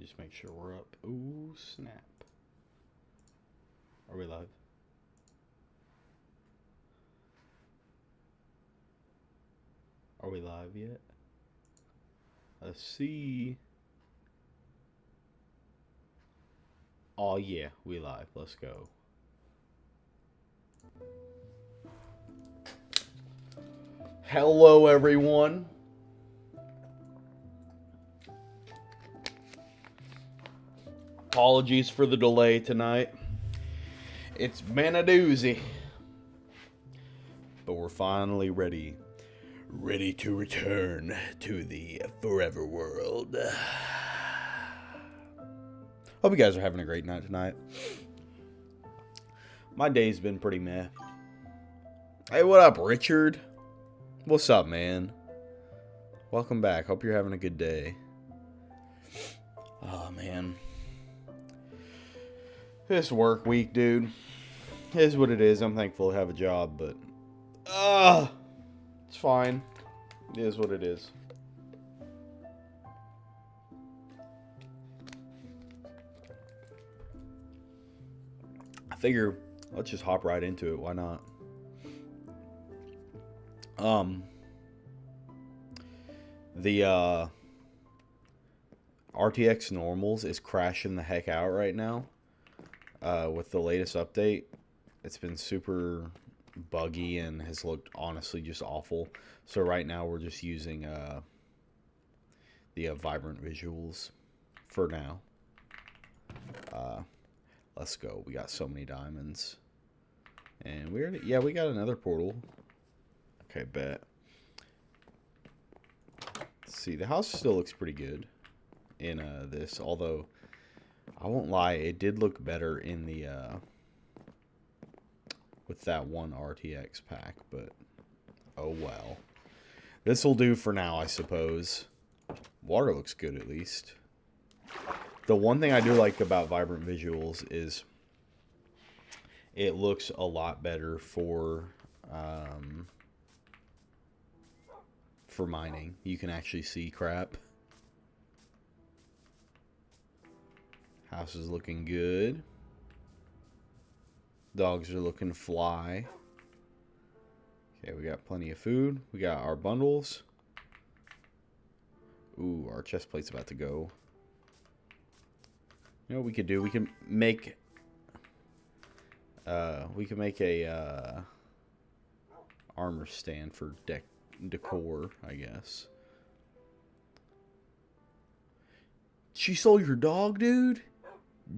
just make sure we're up. Ooh, snap. Are we live? Are we live yet? Let's see. Oh, yeah, we live. Let's go. Hello, everyone. Apologies for the delay tonight. It's been a doozy. But we're finally ready. Ready to return to the forever world. Hope you guys are having a great night tonight. My day's been pretty meh. Hey, what up, Richard? What's up, man? Welcome back. Hope you're having a good day. Oh, man. This work week, dude, is what it is. I'm thankful to have a job, but it's fine. It is what it is. I figure let's just hop right into it. Why not? The RTX normals is crashing the heck out right now. With the latest update, it's been super buggy and has looked honestly just awful. So right now we're just using the vibrant visuals for now. Let's go. We got so many diamonds, and we got another portal. Okay, bet. Let's see, the house still looks pretty good in this, although I won't lie, it did look better in the with that one RTX pack, but oh well. This'll do for now, I suppose. Water looks good at least. The one thing I do like about Vibrant Visuals is it looks a lot better for mining. You can actually see crap. House is looking good. Dogs are looking fly. Okay, we got plenty of food. We got our bundles. Ooh, our chest plate's about to go. You know what we could do? We can make a armor stand for decor, I guess. She stole your dog, dude?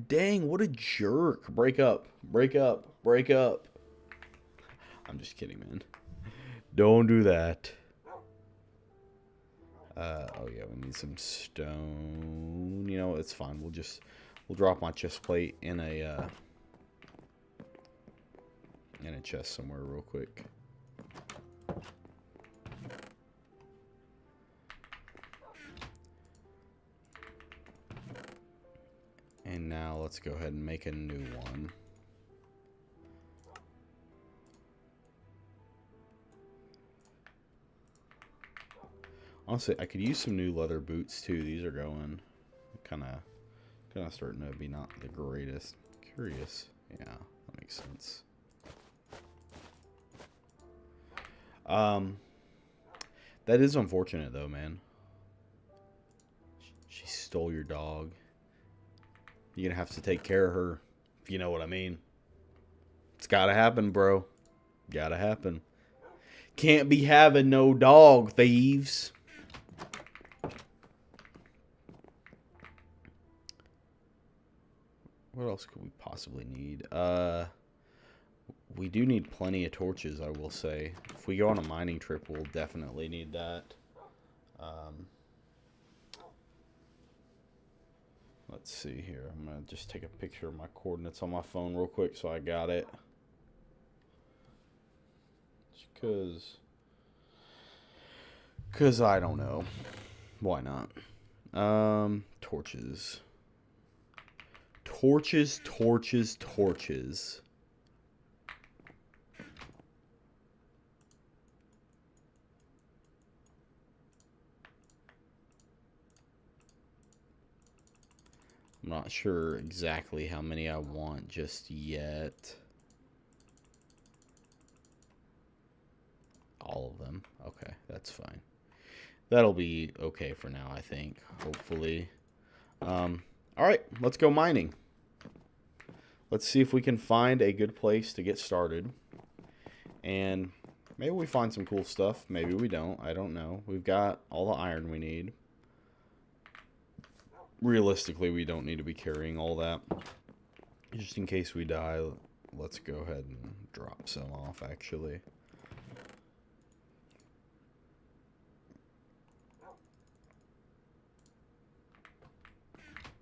Dang, what a jerk. Break up. Break up. Break up. I'm just kidding, man. Don't do that. Oh yeah, we need some stone. You know, it's fine. We'll drop my chest plate in a chest somewhere real quick. And now let's go ahead and make a new one. Honestly, I could use some new leather boots too. These are going kind of starting to be not the greatest. Curious. Yeah, that makes sense. That is unfortunate though, man. She stole your dog. You're gonna have to take care of her, if you know what I mean. It's gotta happen, bro. Gotta happen. Can't be having no dog thieves. What else could we possibly need? We do need plenty of torches, I will say. If we go on a mining trip, we'll definitely need that. Let's see here. I'm going to just take a picture of my coordinates on my phone real quick so I got it. Just because I don't know. Why not? Torches. Torches, torches, torches. I'm not sure exactly how many I want just yet. All of them. Okay, that's fine. That'll be okay for now, I think. Hopefully. Alright, let's go mining. Let's see if we can find a good place to get started. And maybe we find some cool stuff. Maybe we don't. I don't know. We've got all the iron we need. Realistically, we don't need to be carrying all that. Just in case we die, let's go ahead and drop some off, actually.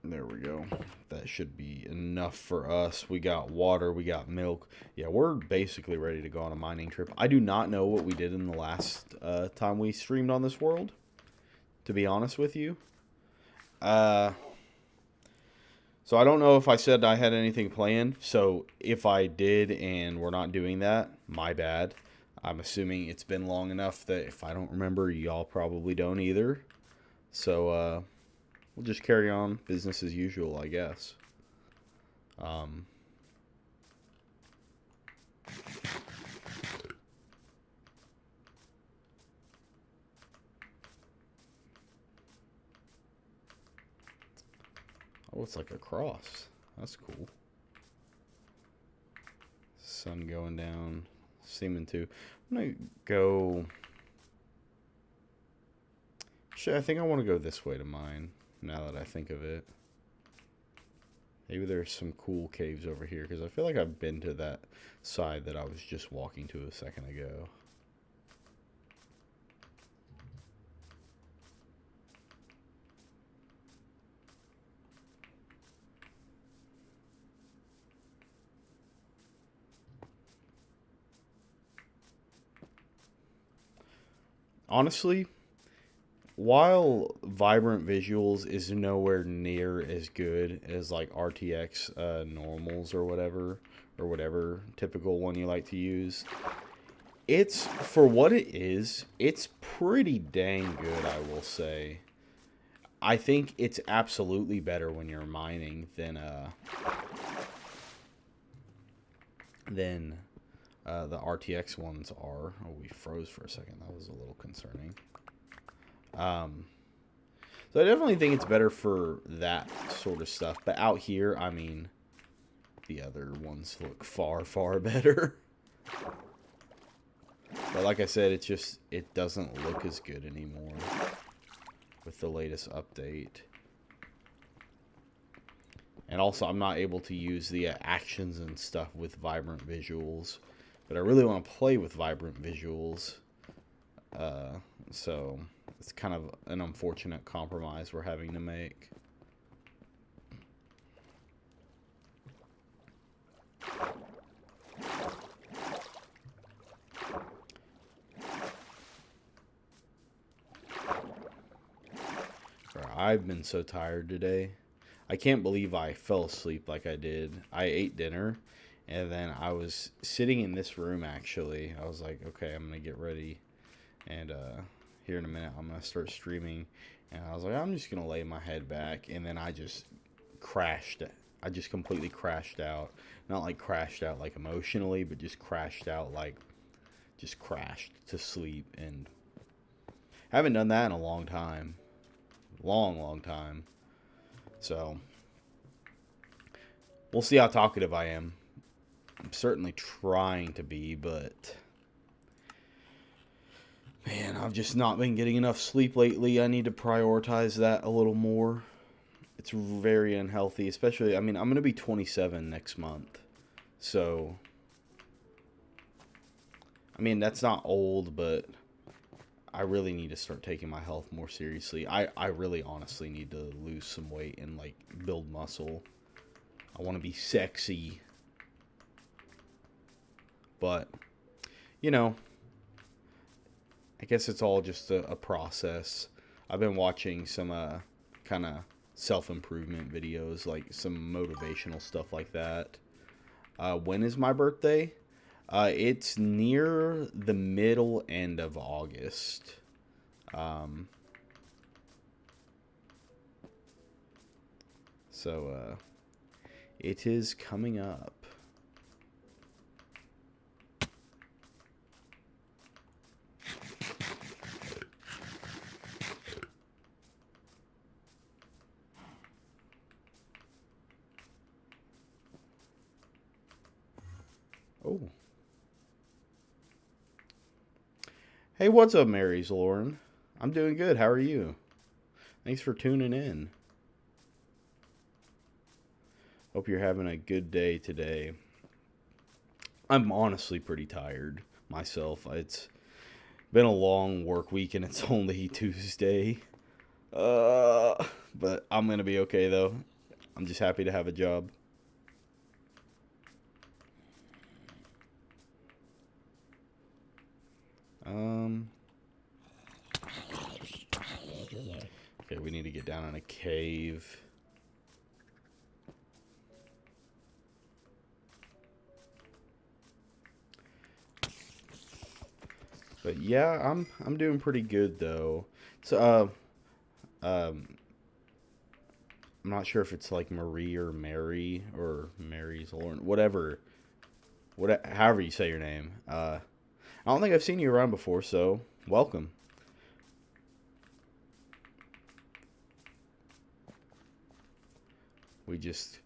There we go. That should be enough for us. We got water, we got milk. Yeah, we're basically ready to go on a mining trip. I do not know what we did in the last time we streamed on this world, to be honest with you. So I don't know if I said I had anything planned. So if I did and we're not doing that, my bad. I'm assuming it's been long enough that if I don't remember, y'all probably don't either. So, we'll just carry on business as usual, I guess. Oh, it's like a cross. That's cool. Sun going down. Seeming to. I'm going to go... Shit, I think I want to go this way to mine. Now that I think of it. Maybe there's some cool caves over here, because I feel like I've been to that side that I was just walking to a second ago. Honestly, while Vibrant Visuals is nowhere near as good as like RTX normals or whatever typical one you like to use, it's, for what it is, it's pretty dang good, I will say. I think it's absolutely better when you're mining than the RTX ones are. Oh, we froze for a second. That was a little concerning. So I definitely think it's better for that sort of stuff. But out here, I mean, the other ones look far, far better. But like I said, it's just, it doesn't look as good anymore with the latest update. And also, I'm not able to use the actions and stuff with Vibrant Visuals. But I really want to play with Vibrant Visuals. So it's kind of an unfortunate compromise we're having to make. I've been so tired today. I can't believe I fell asleep like I did. I ate dinner, and then I was sitting in this room, actually. I was like, okay, I'm going to get ready. And here in a minute, I'm going to start streaming. And I was like, I'm just going to lay my head back. And then I just crashed. I just completely crashed out. Not like crashed out like emotionally, but just crashed out like just crashed to sleep. And I haven't done that in a long time. Long time. So we'll see how talkative I am. I'm certainly trying to be, but man, I've just not been getting enough sleep lately. I need to prioritize that a little more. It's very unhealthy, especially, I mean, I'm going to be 27 next month. So, I mean, that's not old, but I really need to start taking my health more seriously. I really honestly need to lose some weight and, like, build muscle. I want to be sexy. But, you know, I guess it's all just a process. I've been watching some kind of self-improvement videos, like some motivational stuff like that. When is my birthday? It's near the middle end of August. So, it is coming up. Oh. Hey, what's up, Mary's Lauren? I'm doing good. How are you? Thanks for tuning in. Hope you're having a good day today. I'm honestly pretty tired myself. It's been a long work week and it's only Tuesday. But I'm going to be okay though. I'm just happy to have a job. Okay, we need to get down in a cave. But yeah, I'm doing pretty good though. So I'm not sure if it's like Marie or Mary or Mary's Lauren, whatever, however you say your name. I don't think I've seen you around before, so welcome. We just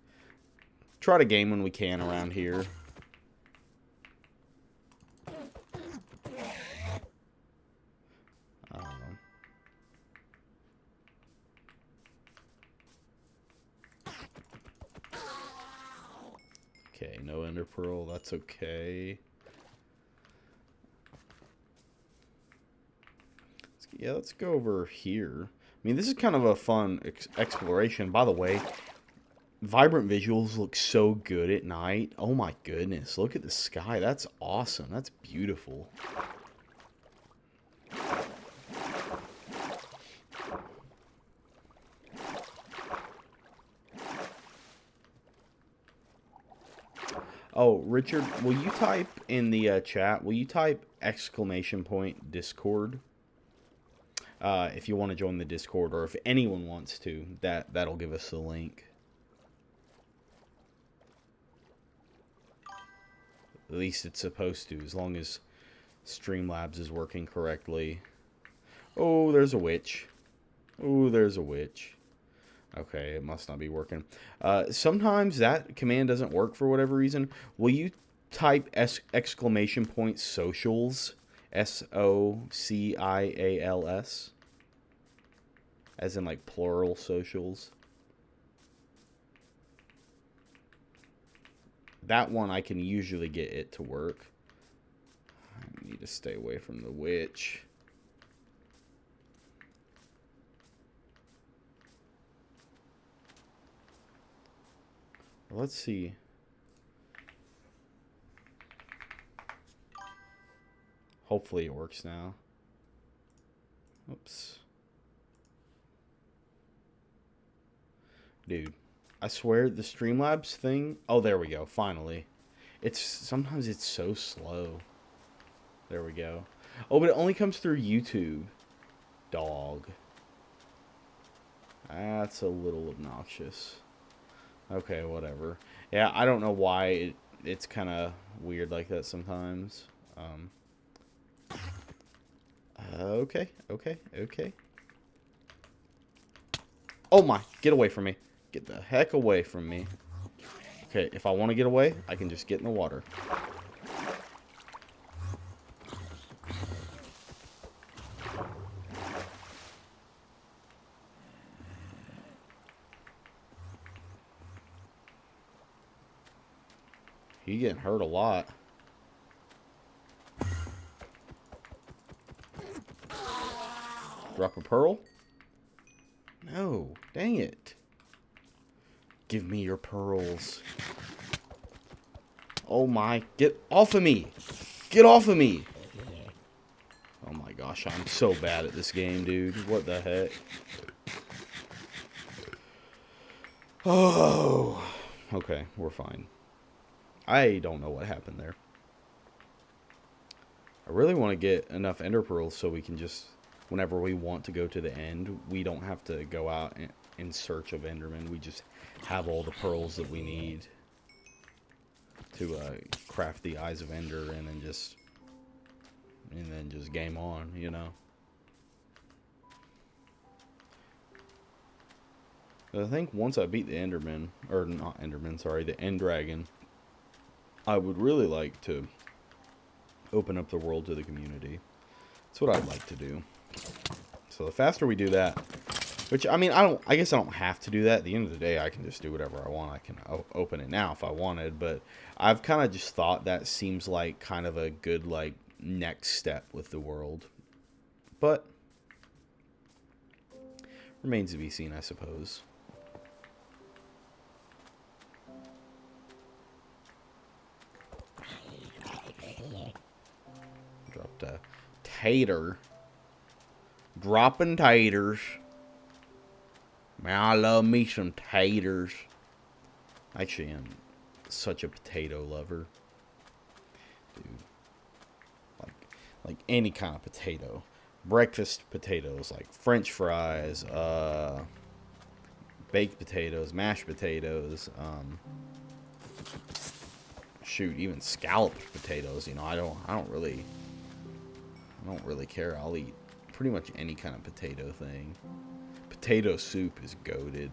try to game when we can around here. Okay, no ender pearl, that's okay. Yeah, let's go over here. I mean, this is kind of a fun exploration. By the way, vibrant visuals look so good at night. Oh my goodness, look at the sky. That's awesome. That's beautiful. Oh, Richard, will you type in the chat, will you type !Discord? If you want to join the Discord, or if anyone wants to, that'll give us the link. At least it's supposed to, as long as Streamlabs is working correctly. Oh, there's a witch. Oh, there's a witch. Okay, it must not be working. Sometimes that command doesn't work for whatever reason. Will you type !Socials? SOCIALS? As in like plural socials. That one I can usually get it to work. I need to stay away from the witch. Let's see. Hopefully it works now. Oops. Dude, I swear the Streamlabs thing... Oh, there we go. Finally. Sometimes it's so slow. There we go. Oh, but it only comes through YouTube. Dog. That's a little obnoxious. Okay, whatever. Yeah, I don't know why it's kind of weird like that sometimes. Okay. Oh my, get away from me. Get the heck away from me. Okay, if I want to get away, I can just get in the water. He getting hurt a lot. Drop a pearl? No, dang it. Give me your pearls. Oh my, get off of me. Get off of me. Oh my gosh, I'm so bad at this game, dude. What the heck? Oh, okay, we're fine. I don't know what happened there. I really want to get enough ender pearls so we can just whenever we want to go to the end, we don't have to go out in search of Enderman. We just have all the pearls that we need to craft the Eyes of Ender, and then just game on, you know. I think once I beat the Enderman, or not Enderman, sorry, the End Dragon, I would really like to open up the world to the community. That's what I'd like to do. So the faster we do that, which, I mean, I guess I don't have to do that. At the end of the day, I can just do whatever I want. I can open it now if I wanted, but I've kind of just thought that seems like kind of a good, like, next step with the world. But remains to be seen, I suppose. Dropped a tater. Dropping taters. Man, I love me some taters. Actually, I'm such a potato lover. Dude. Like any kind of potato. Breakfast potatoes, like French fries, baked potatoes, mashed potatoes, shoot, even scalloped potatoes. You know, I don't really care. I'll eat pretty much any kind of potato thing. Potato soup is goated.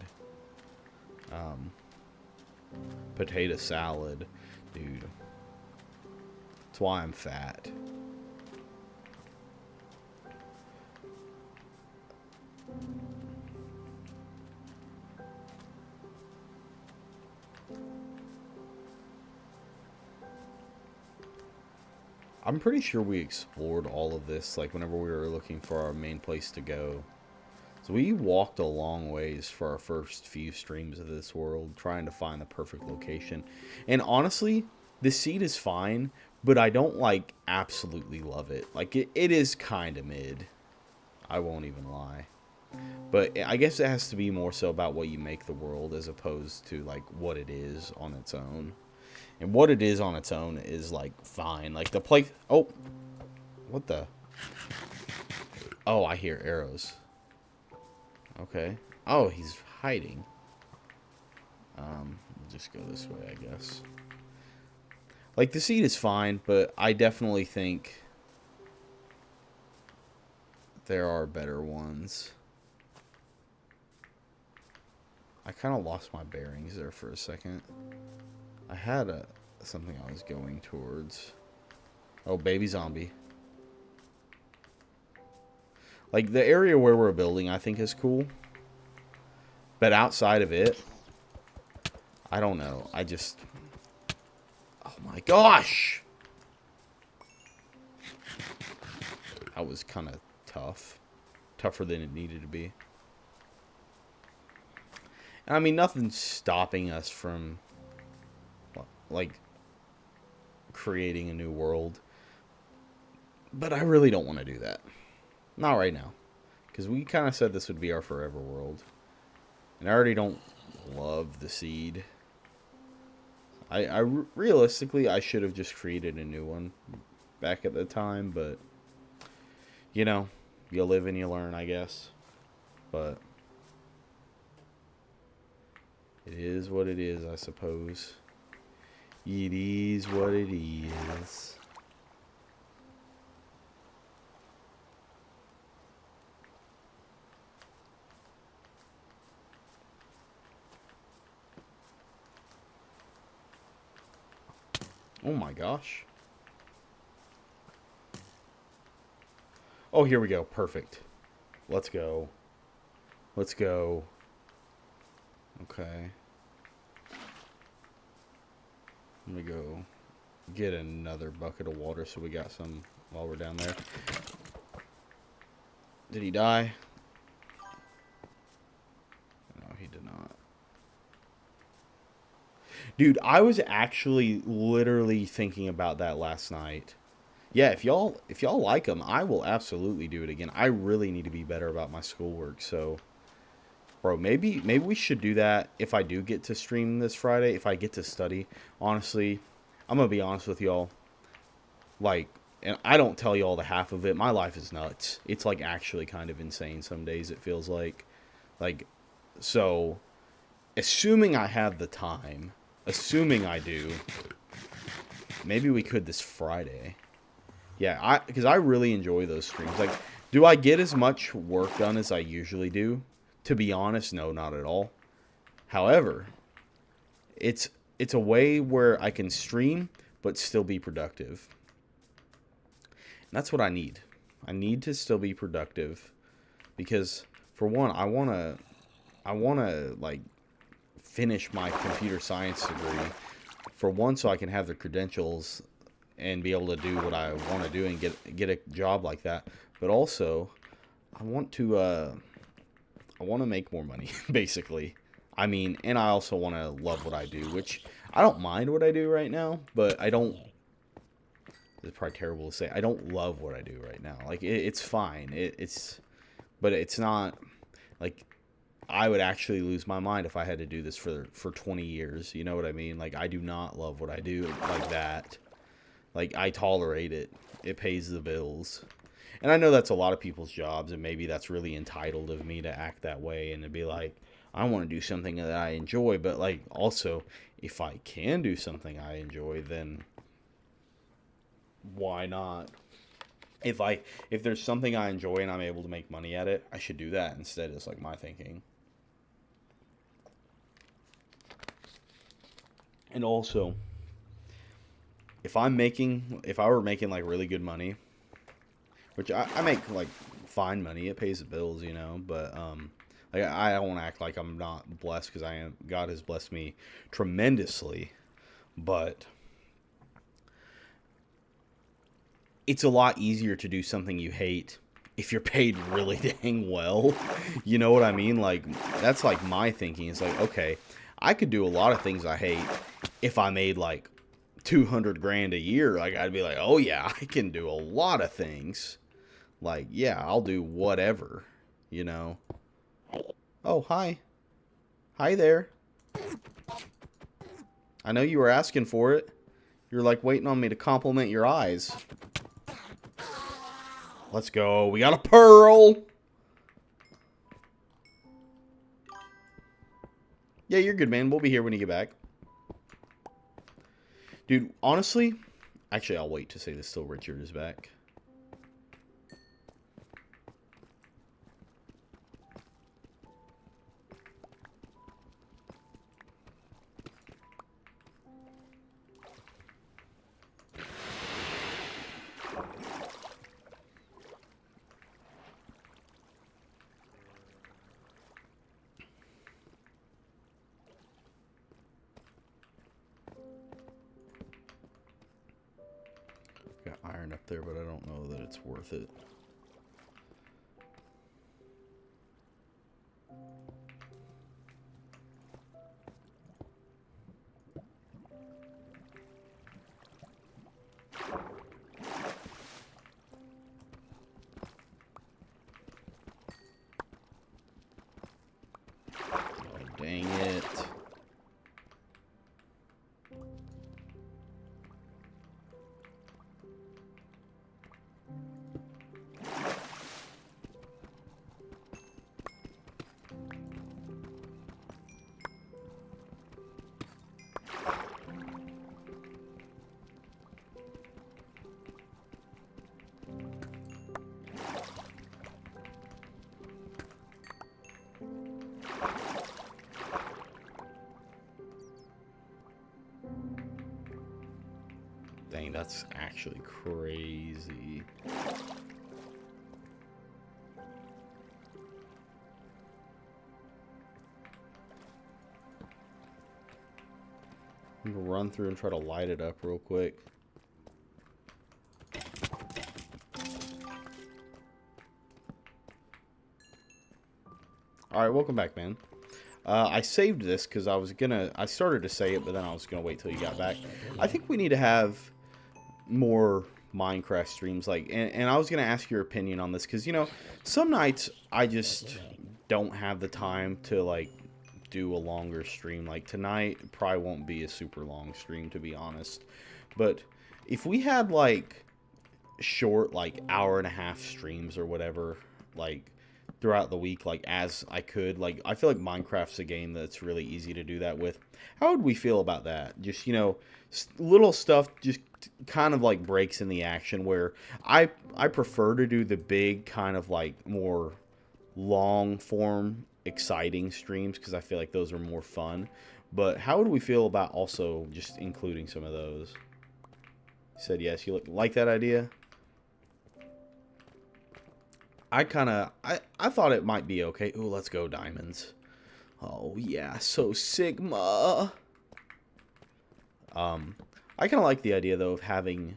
Potato salad, dude. That's why I'm fat. I'm pretty sure we explored all of this, like, whenever we were looking for our main place to go. So we walked a long ways for our first few streams of this world, trying to find the perfect location. And honestly, the seed is fine, but I don't, like, absolutely love it. Like, it is kind of mid. I won't even lie. But I guess it has to be more so about what you make the world as opposed to, like, what it is on its own. And what it is on its own is, like, fine. Like, the place... Oh! What the... Oh, I hear arrows. Okay. Oh, he's hiding. We'll just go this way, I guess. Like, the seed is fine, but I definitely think there are better ones. I kind of lost my bearings there for a second. I had something I was going towards. Oh, baby zombie. Like, the area where we're building, I think, is cool. But outside of it, I don't know. I just... Oh, my gosh! That was kind of tough. Tougher than it needed to be. I mean, nothing's stopping us from... like, creating a new world. But I really don't want to do that. Not right now. Because we kind of said this would be our forever world. And I already don't love the seed. Realistically, I should have just created a new one back at the time. But, you know, you live and you learn, I guess. But it is what it is, I suppose. It is what it is. Oh my gosh. Oh, here we go. Perfect. Let's go. Let's go. Okay. Let me go get another bucket of water so we got some while we're down there. Did he die? No, he did not. Dude, I was actually literally thinking about that last night. Yeah, if y'all like them, I will absolutely do it again. I really need to be better about my schoolwork, so bro, maybe we should do that if I do get to stream this Friday, if I get to study. Honestly, I'm going to be honest with y'all. Like, and I don't tell you all the half of it. My life is nuts. It's like actually kind of insane some days, it feels like, so assuming I have the time, assuming I do, maybe we could this Friday. Yeah, because I really enjoy those streams. Like, do I get as much work done as I usually do? To be honest, no, not at all. However, it's a way where I can stream but still be productive. And that's what I need. I need to still be productive because, for one, I wanna like finish my computer science degree. For one, so I can have the credentials and be able to do what I want to do and get a job like that. But also, I want to make more money, basically. I mean, and I also want to love what I do, which I don't mind what I do right now, but I don't. It's probably terrible to say. I don't love what I do right now. Like it's fine. But it's not like I would actually lose my mind if I had to do this for 20 years. You know what I mean? Like I do not love what I do like that. Like I tolerate it. It pays the bills. And I know that's a lot of people's jobs, and maybe that's really entitled of me to act that way and to be like, I want to do something that I enjoy, but like also if I can do something I enjoy, then why not? If there's something I enjoy and I'm able to make money at it, I should do that instead. It's like my thinking. And also, if I were making like really good money, which I make like fine money, it pays the bills, you know, but like I don't want to act like I'm not blessed because I am. God has blessed me tremendously, but it's a lot easier to do something you hate if you're paid really dang well. You know what I mean? Like that's like my thinking. It's like, okay, I could do a lot of things I hate if I made like 200 grand a year. Like I'd be like, oh yeah, I can do a lot of things. Like, yeah, I'll do whatever, you know. Oh, hi. Hi there. I know you were asking for it. You're like waiting on me to compliment your eyes. Let's go. We got a pearl. Yeah, you're good, man. We'll be here when you get back. Dude, honestly, actually, I'll wait to say this till Richard is back. Got iron up there, but I don't know that it's worth it. Oh, dang it. Dang, that's actually crazy. I'm gonna run through and try to light it up real quick. Alright, welcome back, man. I saved this because I started to say it, but then I was gonna wait till you got back. I think we need to have more Minecraft streams, like, and I was gonna ask your opinion on this because, you know, some nights I just don't have the time to like do a longer stream. Like tonight probably won't be a super long stream, to be honest, but if we had like short, like, hour and a half streams or whatever, like, throughout the week, like, as I could. Like, I feel like Minecraft's a game that's really easy to do that with. How would we feel about that? Just, little stuff just kind of, like, breaks in the action, where I prefer to do the big kind of, like, more long form exciting streams, because I feel like those are more fun. But how would we feel about also just including some of those? You said yes, you like that idea? I thought it might be okay. Ooh, let's go diamonds. Oh yeah, so Sigma. I kind of like the idea though of having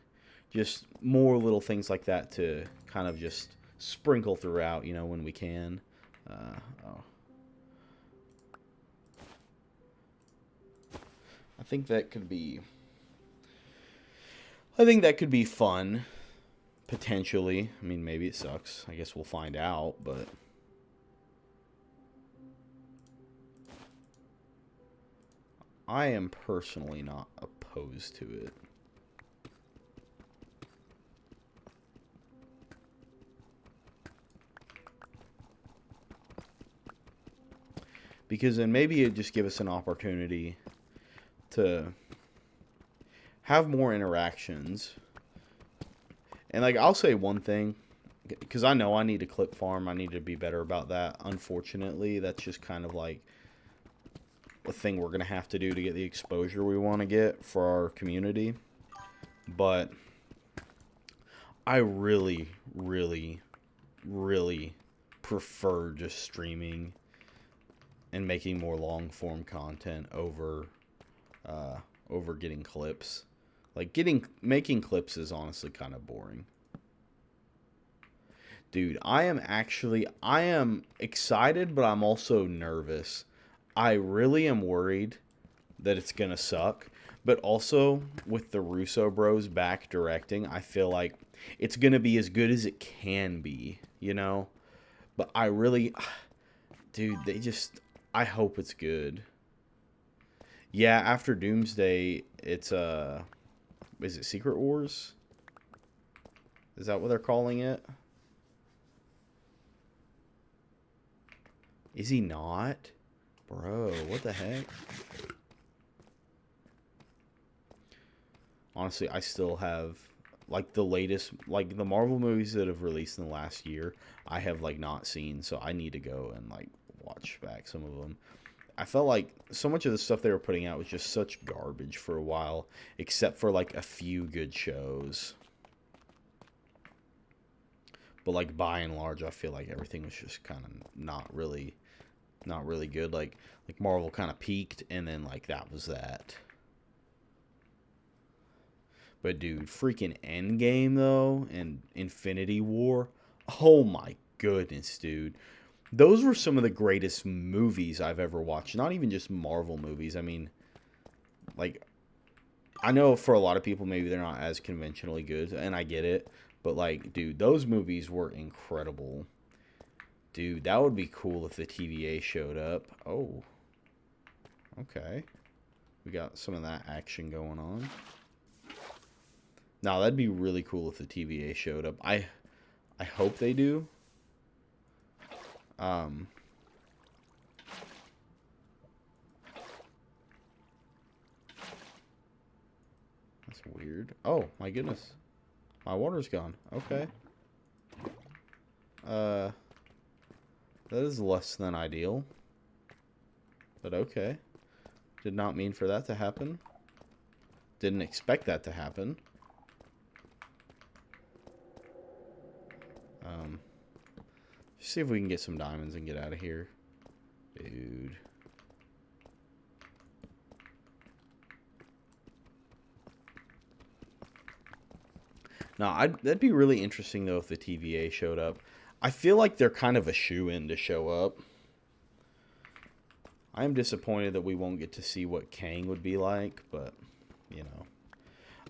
just more little things like that to kind of just sprinkle throughout, when we can. Oh. I think that could be fun, potentially. I mean, maybe it sucks. I guess we'll find out, but I am personally not opposed to it. Because then maybe it'd just give us an opportunity to have more interactions. And, like, I'll say one thing, because I know I need to clip farm. I need to be better about that. Unfortunately, that's just kind of like a thing we're going to have to do to get the exposure we want to get for our community. But I really, really, really prefer just streaming and making more long form content over getting clips. Like, making clips is honestly kind of boring. Dude, I am excited, but I'm also nervous. I really am worried that it's gonna suck. But also, with the Russo bros back directing, I feel like it's gonna be as good as it can be, But I really, dude, I hope it's good. Yeah, after Doomsday, it's is it Secret Wars? Is that what they're calling it? Is he not? Bro, what the heck? Honestly, I still have, like, the latest, like, the Marvel movies that have released in the last year, I have, like, not seen, so I need to go and, like, watch back some of them. I felt like so much of the stuff they were putting out was just such garbage for a while, except for, like, a few good shows. But, like, by and large, I feel like everything was just kind of not really good. Like Marvel kind of peaked, and then, like, that was that. But, dude, freaking Endgame, though, and Infinity War, oh my goodness, dude. Those were some of the greatest movies I've ever watched. Not even just Marvel movies. I mean, like, I know for a lot of people, maybe they're not as conventionally good, and I get it. But, like, dude, those movies were incredible. Dude, that would be cool if the TVA showed up. Oh. Okay. We got some of that action going on. Now, that'd be really cool if the TVA showed up. I hope they do. That's weird. Oh, my goodness. My water's gone. Okay. That is less than ideal. But okay. Did not mean for that to happen. Didn't expect that to happen. Just see if we can get some diamonds and get out of here. Dude. Now, that'd be really interesting, though, if the TVA showed up. I feel like they're kind of a shoo-in to show up. I am disappointed that we won't get to see what Kang would be like, but,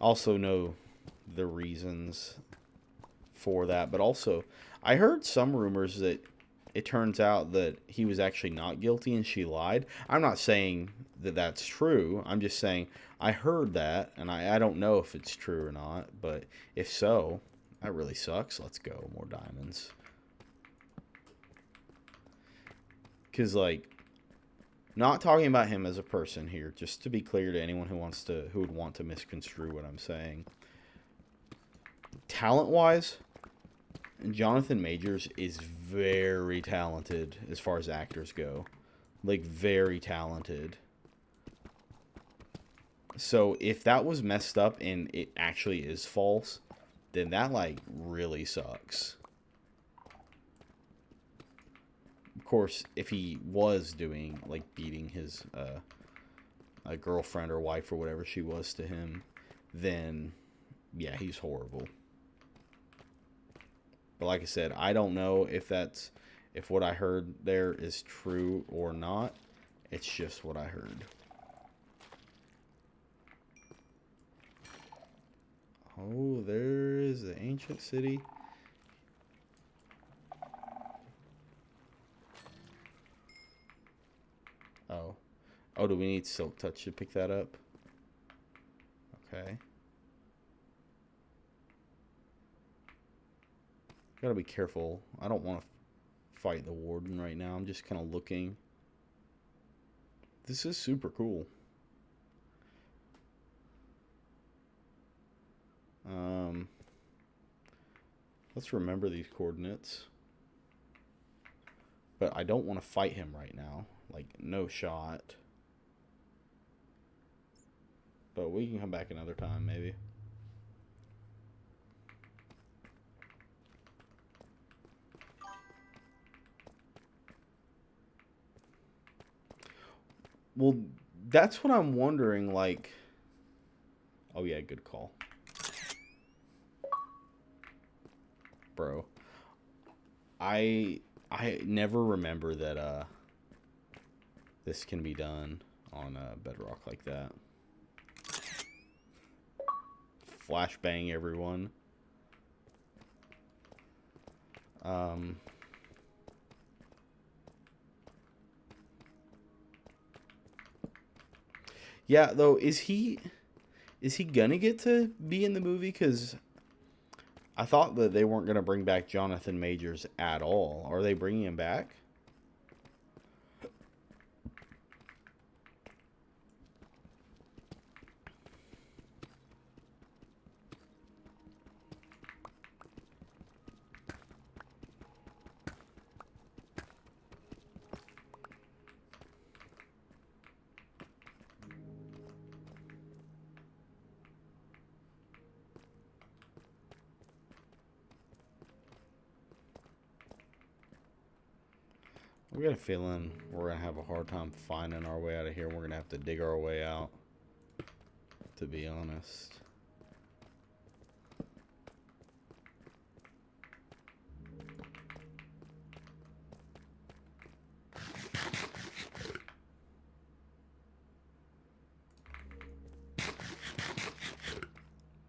also know the reasons for that. But also, I heard some rumors that it turns out that he was actually not guilty and she lied. I'm not saying that that's true. I'm just saying I heard that, and I don't know if it's true or not. But if so, That really sucks. Let's go. More diamonds. Because, like, not talking about him as a person here, just to be clear to anyone who would want to misconstrue what I'm saying. Talent-wise, Jonathan Majors is very talented as far as actors go. Like, very talented. So, if that was messed up and it actually is false, then that, like, really sucks. Of course, if he was doing, like, beating his a girlfriend or wife or whatever she was to him, then, yeah, he's horrible. But like I said, I don't know if what I heard there is true or not. It's just what I heard. Oh, there is the ancient city. Oh. Oh, do we need Silk Touch to pick that up? Okay. Gotta be careful. I don't want to fight the warden right now. I'm just kind of looking. This is super cool. Let's remember these coordinates. But I don't want to fight him right now. Like, no shot. But we can come back another time, maybe. Well, that's what I'm wondering, like... Oh, yeah, good call. Bro. I never remember that, this can be done on Bedrock like that. Flashbang everyone. Yeah, though, is he gonna get to be in the movie? Because I thought that they weren't gonna bring back Jonathan Majors at all. Are they bringing him back? We got a feeling we're gonna have a hard time finding our way out of here. We're gonna have to dig our way out, to be honest.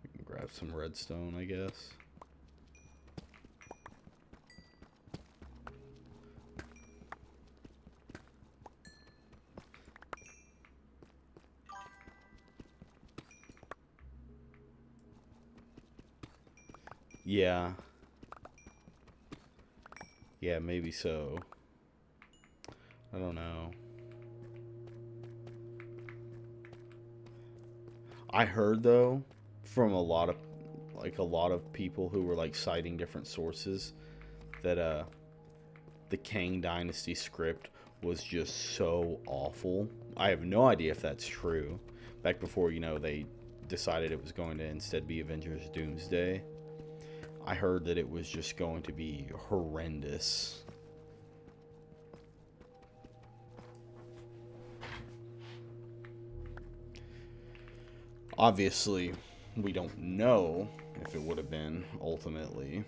We can grab some redstone, I guess. Yeah. Yeah, maybe so. I don't know. I heard, though, from a lot of people who were, like, citing different sources that, the Kang Dynasty script was just so awful. I have no idea if that's true. Back before, you know, they decided it was going to instead be Avengers Doomsday, I heard that it was just going to be horrendous. Obviously, we don't know if it would have been ultimately.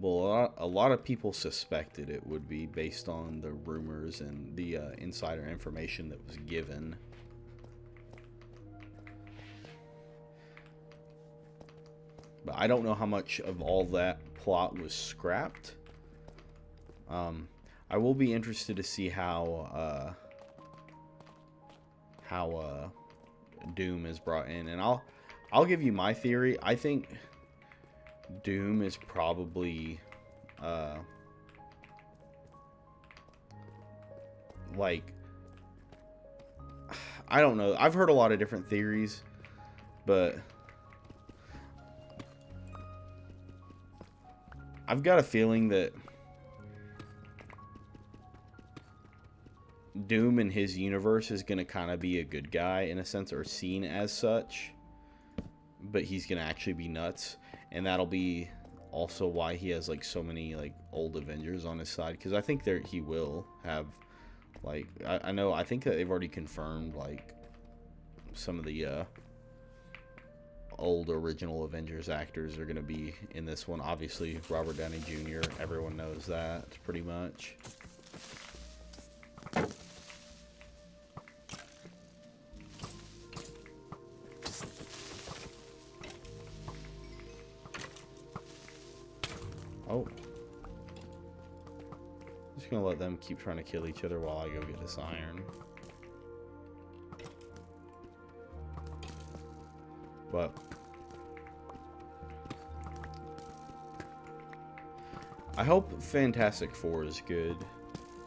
Well, a lot of people suspected it would be based on the rumors and the insider information that was given. But I don't know how much of all that plot was scrapped. I will be interested to see how Doom is brought in, and I'll give you my theory. I think Doom is probably like, I don't know. I've heard a lot of different theories, but I've got a feeling that Doom in his universe is going to kind of be a good guy in a sense, or seen as such, but he's going to actually be nuts, and that'll be also why he has like so many like old Avengers on his side, because I think he will have like, I think that they've already confirmed like some of the old original Avengers actors are going to be in this one. Obviously Robert Downey Jr., everyone knows that pretty much. Oh. Just gonna let them keep trying to kill each other while I go get this iron. But I hope Fantastic Four is good.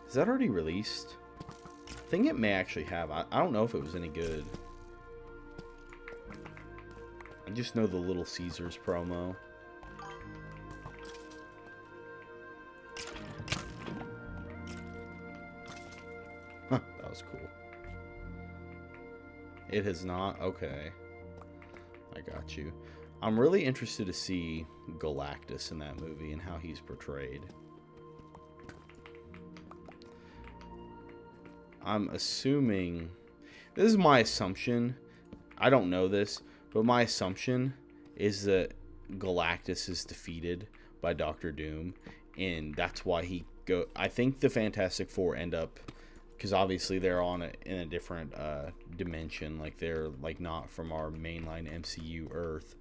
Is that already released? I think it may actually have. I don't know if it was any good. I just know the Little Caesars promo. Huh, that was cool. It has not? Okay. I got you. I'm really interested to see Galactus in that movie and how he's portrayed. I'm assuming... This is my assumption. I don't know this, but my assumption is that Galactus is defeated by Doctor Doom, and that's why he go... I think the Fantastic Four end up... Because obviously they're in a different dimension. Like, they're like not from our mainline MCU Earth.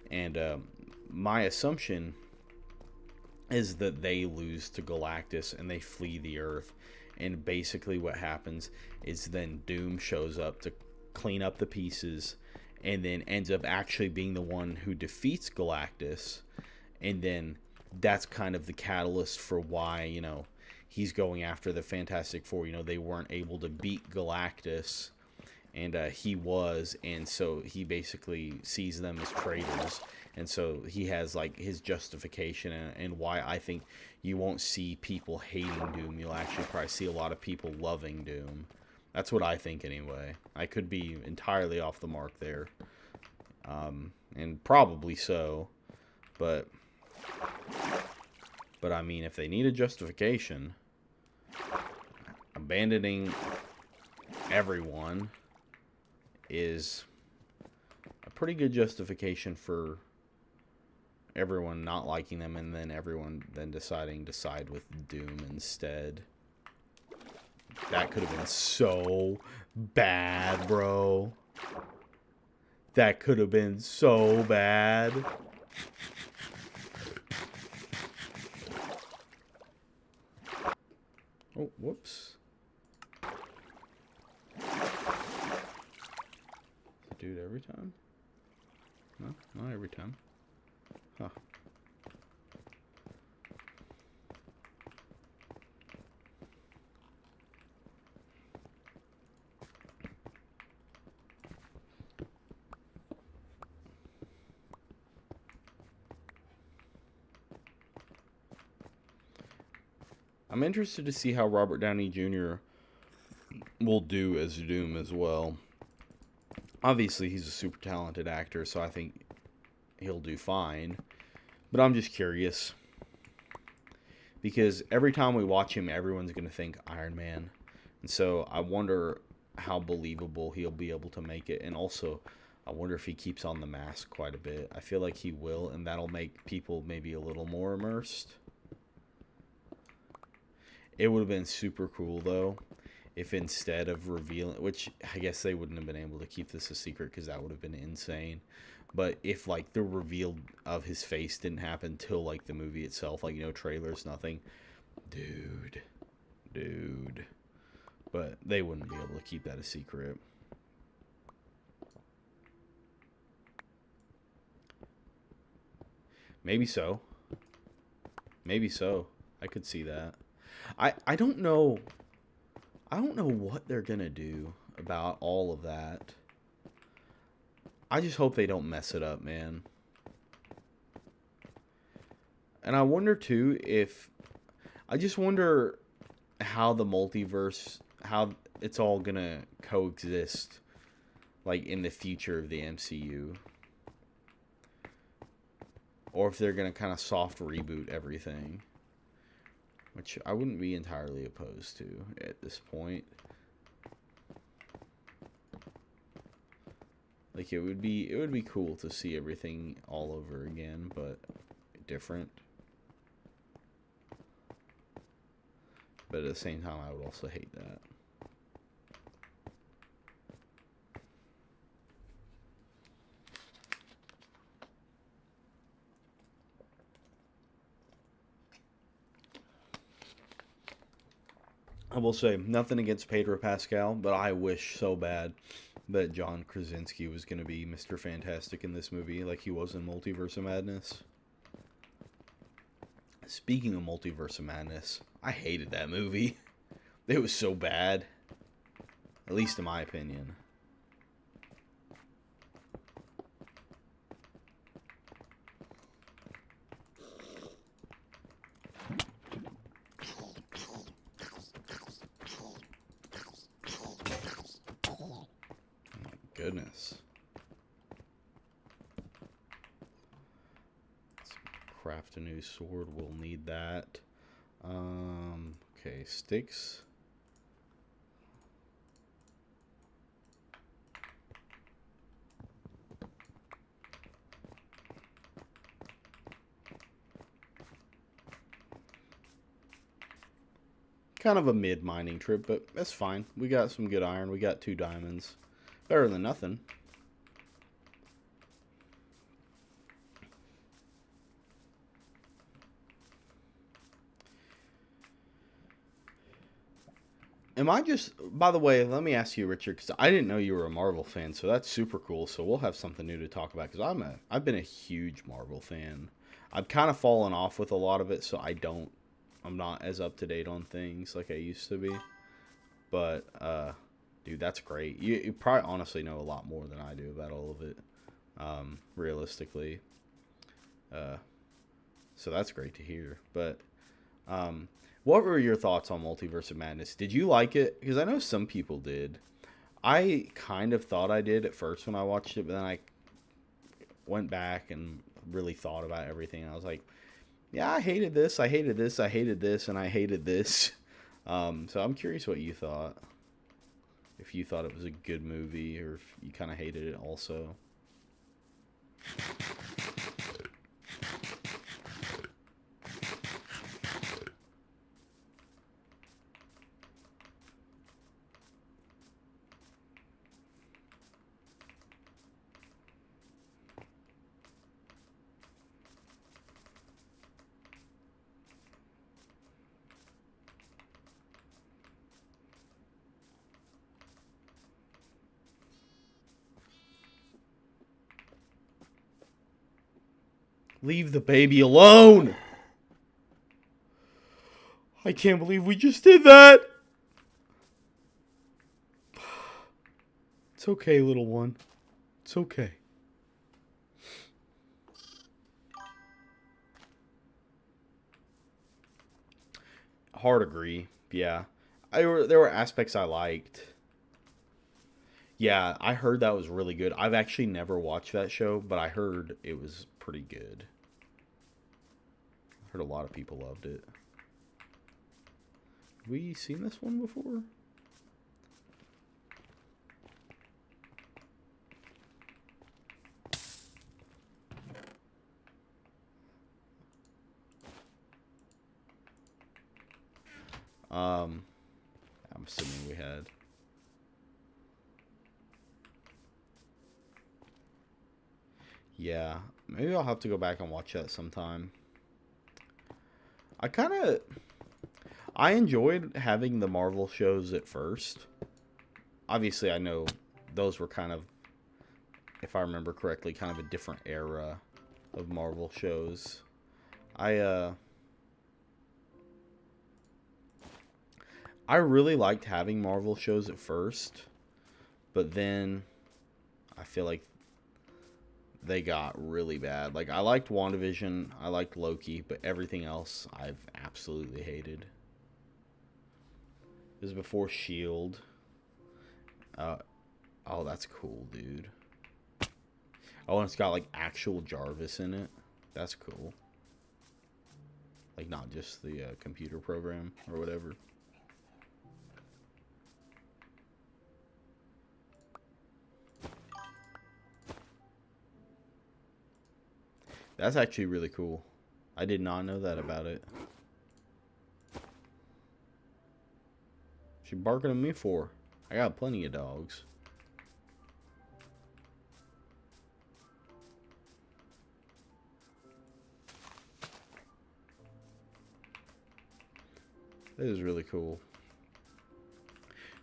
And my assumption is that they lose to Galactus and they flee the Earth. And basically what happens is then Doom shows up to clean up the pieces and then ends up actually being the one who defeats Galactus. And then that's kind of the catalyst for why, you know, he's going after the Fantastic Four. You know, they weren't able to beat Galactus, and he was, and so he basically sees them as traitors, and so he has like his justification and why I think you won't see people hating Doom. You'll actually probably see a lot of people loving Doom. That's what I think anyway. I could be entirely off the mark there, and probably so, but I mean, if they need a justification, abandoning everyone is a pretty good justification for everyone not liking them, and then everyone then deciding to side with Doom instead. That could have been so bad, bro. That could have been so bad. Oh, whoops. Dude, every time? No, not every time. Huh. I'm interested to see how Robert Downey Jr. will do as Doom as well. Obviously, he's a super talented actor, so I think he'll do fine. But I'm just curious, because every time we watch him, everyone's going to think Iron Man. And so I wonder how believable he'll be able to make it. And also, I wonder if he keeps on the mask quite a bit. I feel like he will, and that'll make people maybe a little more immersed. It would have been super cool, though, if instead of revealing, which I guess they wouldn't have been able to keep this a secret because that would have been insane. But if, like, the reveal of his face didn't happen till, like, the movie itself, like, no trailers, nothing. Dude. But they wouldn't be able to keep that a secret. Maybe so. Maybe so. I could see that. I don't know. I don't know what they're gonna do about all of that. I just hope they don't mess it up, man. And I wonder too if I just wonder how the multiverse, how it's all gonna coexist, like in the future of the MCU, or if they're gonna kind of soft reboot everything, which I wouldn't be entirely opposed to at this point. Like it would be cool to see everything all over again, but different. But at the same time, I would also hate that. I will say, nothing against Pedro Pascal, but I wish so bad that John Krasinski was going to be Mr. Fantastic in this movie like he was in Multiverse of Madness. Speaking of Multiverse of Madness, I hated that movie. It was so bad. At least in my opinion. Oh my goodness. Let's craft a new sword. We'll need that. Okay, sticks. Kind of a mid mining trip, but that's fine. We got some good iron. We got 2 diamonds. Better than nothing. Am I just... By the way, let me ask you, Richard, because I didn't know you were a Marvel fan, so that's super cool. So we'll have something new to talk about, because I've been a huge Marvel fan. I've kind of fallen off with a lot of it, so I'm not as up to date on things like I used to be. But, dude, that's great. You probably honestly know a lot more than I do about all of it, realistically. So that's great to hear. But, what were your thoughts on Multiverse of Madness? Did you like it? Because I know some people did. I kind of thought I did at first when I watched it, but then I went back and really thought about everything. And I was like, yeah, I hated this, I hated this, I hated this, and I hated this. So I'm curious what you thought. If you thought it was a good movie, or if you kind of hated it also. Leave the baby alone! I can't believe we just did that! It's okay, little one. It's okay. Hard agree. Yeah. There were aspects I liked. Yeah, I heard that was really good. I've actually never watched that show, but I heard it was pretty good. I heard a lot of people loved it. Have we seen this one before? I'm assuming we had. Yeah, maybe I'll have to go back and watch that sometime. I enjoyed having the Marvel shows at first. Obviously, I know those were kind of, if I remember correctly, kind of a different era of Marvel shows. I really liked having Marvel shows at first, but then I feel like they got really bad. Like, I liked WandaVision, I liked Loki, but everything else I've absolutely hated. This is before S.H.I.E.L.D. Oh, that's cool, dude. Oh, and it's got, like, actual Jarvis in it. That's cool. Like, not just the computer program or whatever. That's actually really cool. I did not know that about it. She barking at me for? I got plenty of dogs. That is really cool.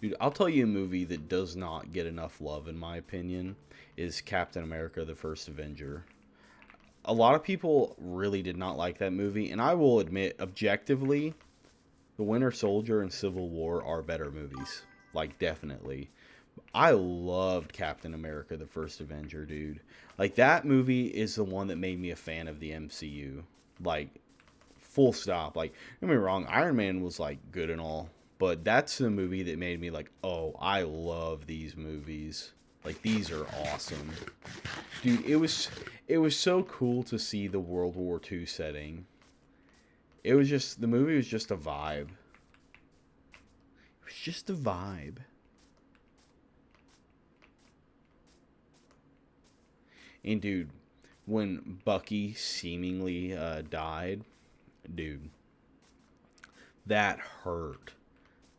Dude, I'll tell you a movie that does not get enough love, in my opinion, is Captain America: The First Avenger. A lot of people really did not like that movie, and I will admit, objectively, The Winter Soldier and Civil War are better movies. Like, definitely. I loved Captain America: The First Avenger, dude. Like, that movie is the one that made me a fan of the MCU. Like, full stop. Like, don't get me wrong, Iron Man was, like, good and all. But that's the movie that made me like, oh, I love these movies. Like, these are awesome. Dude, it was so cool to see the World War II setting. It was just, the movie was just a vibe. It was just a vibe. And dude, when Bucky seemingly died, dude, that hurt.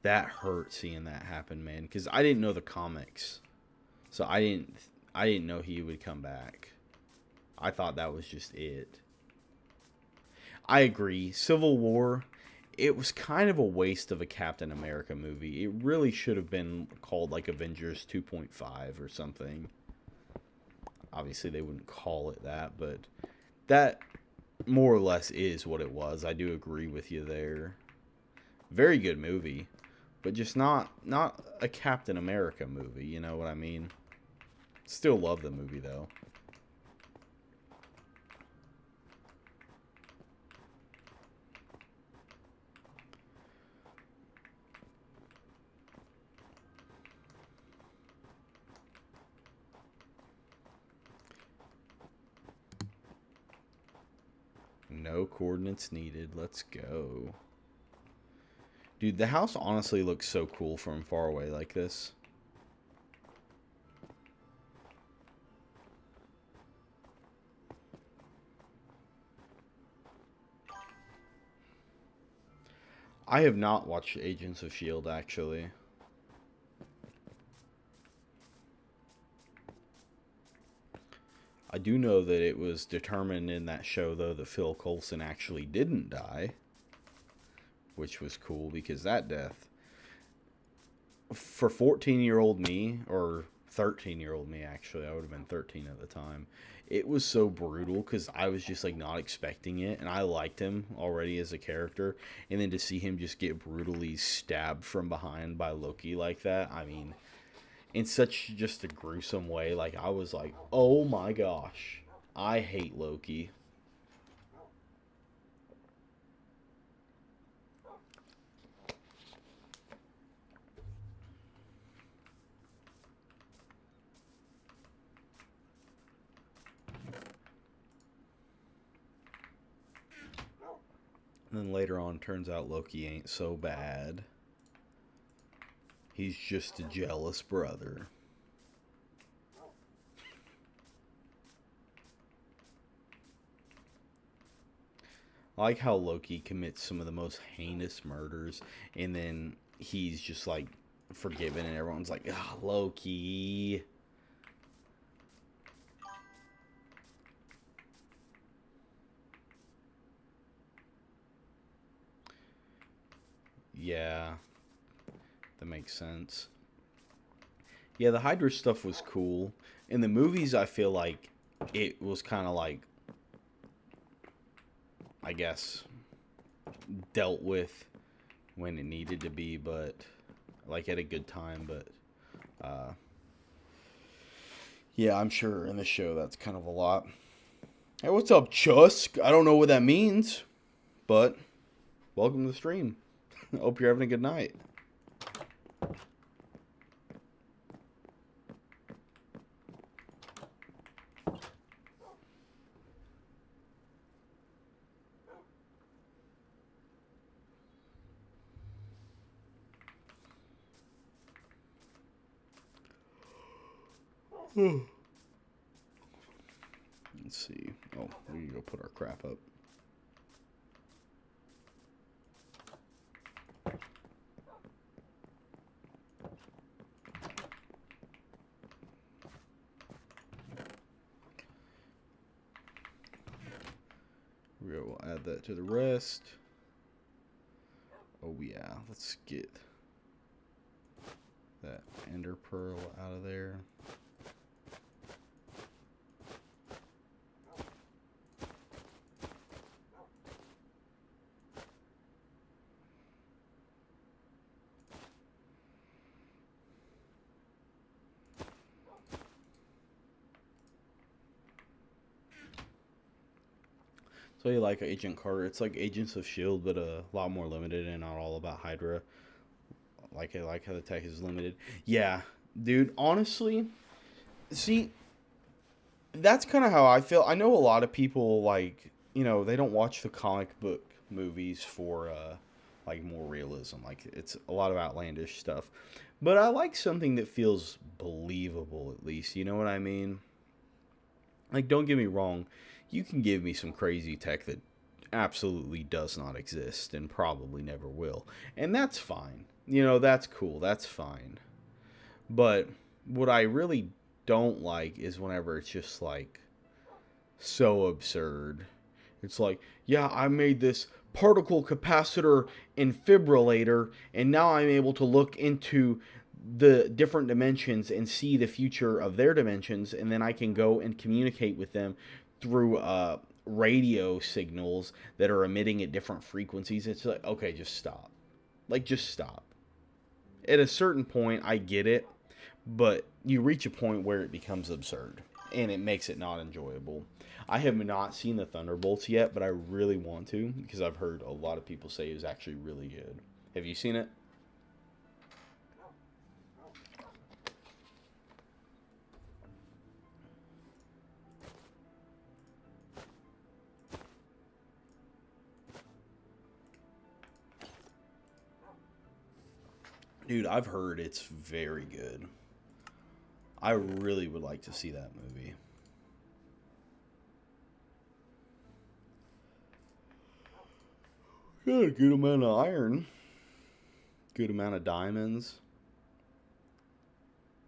That hurt seeing that happen, man. Because I didn't know the comics, so I didn't know he would come back. I thought that was just it. I agree. Civil War, it was kind of a waste of a Captain America movie. It really should have been called like Avengers 2.5 or something. Obviously, they wouldn't call it that, but that more or less is what it was. I do agree with you there. Very good movie, but just not a Captain America movie, you know what I mean? Still love the movie, though. No coordinates needed. Let's go. Dude, the house honestly looks so cool from far away like this. I have not watched Agents of S.H.I.E.L.D. actually. I do know that it was determined in that show, though, that Phil Coulson actually didn't die. Which was cool, because that death, for 14-year-old me, or 13-year-old me actually, I would have been 13 at the time, it was so brutal because I was just like not expecting it, and I liked him already as a character, and then to see him just get brutally stabbed from behind by Loki like that, I mean, in such just a gruesome way, like I was like, oh my gosh, I hate Loki. And then later on, turns out Loki ain't so bad. He's just a jealous brother. I like how Loki commits some of the most heinous murders, and then he's just like forgiven, and everyone's like, ah, Loki. Yeah, that makes sense. Yeah, the Hydra stuff was cool. In the movies, I feel like it was kind of like I guess, dealt with when it needed to be, but like at a good time. But yeah, I'm sure in the show that's kind of a lot. Hey, what's up, Chusk? I don't know what that means, but welcome to the stream. Hope you're having a good night. Let's see. Oh, we need to go put our crap up. We'll add that to the rest. Oh yeah, let's get that ender pearl out of there. So you like Agent Carter? It's like Agents of S.H.I.E.L.D., but a lot more limited and not all about Hydra. I like how the tech is limited. Yeah, dude, honestly, see, that's kind of how I feel. I know a lot of people, like, you know, they don't watch the comic book movies for, like, more realism. Like, it's a lot of outlandish stuff. But I like something that feels believable, at least. You know what I mean? Like, don't get me wrong. You can give me some crazy tech that absolutely does not exist and probably never will. And that's fine. You know, that's cool. That's fine. But what I really don't like is whenever it's just like so absurd. It's like, yeah, I made this particle capacitor and fibrillator, and now I'm able to look into the different dimensions and see the future of their dimensions, and then I can go and communicate with them through radio signals that are emitting at different frequencies. It's like, okay, just stop. Like, just stop. At a certain point, I get it, but you reach a point where it becomes absurd, and it makes it not enjoyable. I have not seen the Thunderbolts yet, but I really want to, because I've heard a lot of people say it was actually really good. Have you seen it? Dude, I've heard it's very good. I really would like to see that movie. Got a good amount of iron. Good amount of diamonds.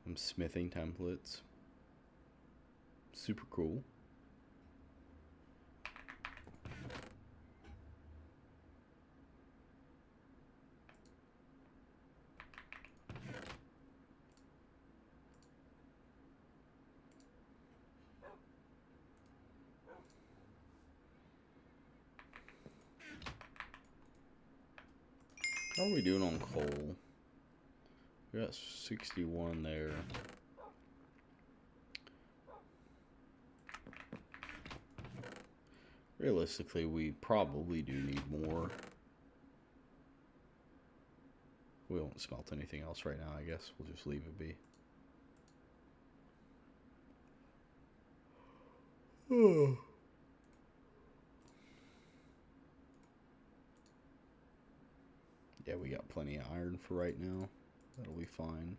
Some smithing templates. Super cool. How are we doing on coal? We got 61 there. Realistically, we probably do need more. We won't smelt anything else right now, I guess. We'll just leave it be. Yeah, we got plenty of iron for right now. That'll be fine.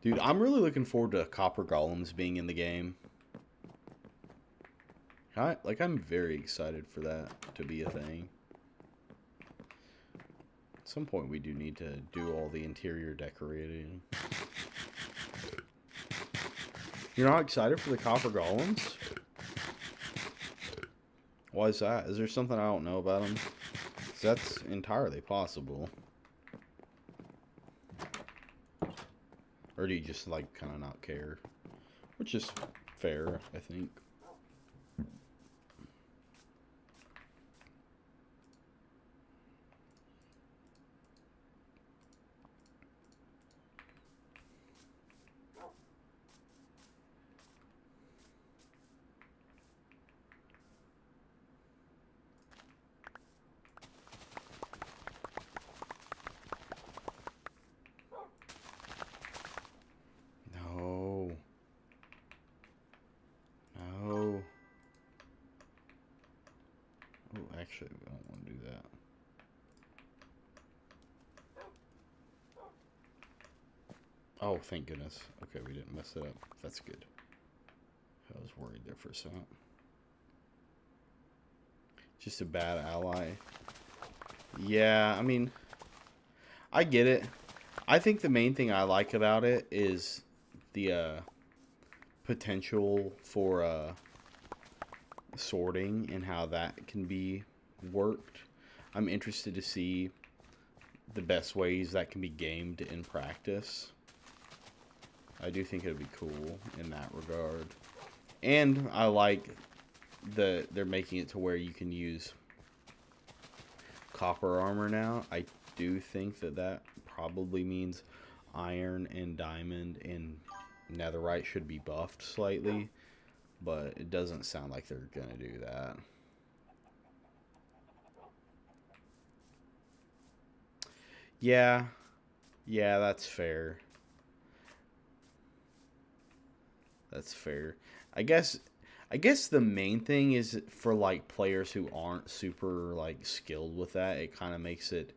Dude, I'm really looking forward to copper golems being in the game. I'm very excited for that to be a thing. At some point, we do need to do all the interior decorating. You're not excited for the copper golems? Why is that? Is there something I don't know about them? 'Cause that's entirely possible. Or do you just, like, kind of not care? Which is fair, I think. shit, we don't want to do that. Oh, thank goodness. Okay, we didn't mess it up. That's good. I was worried there for a second. Just a bad ally. Yeah, I mean, I get it. I think the main thing I like about it is the potential for sorting and how that can be worked. I'm interested to see the best ways that can be gamed in practice. I do think it would be cool in that regard. And I like they're making it to where you can use copper armor now. I do think that probably means iron and diamond and netherite should be buffed slightly, but it doesn't sound like they're gonna do that. Yeah, that's fair. That's fair. I guess the main thing is for like players who aren't super like skilled with that, it kind of makes it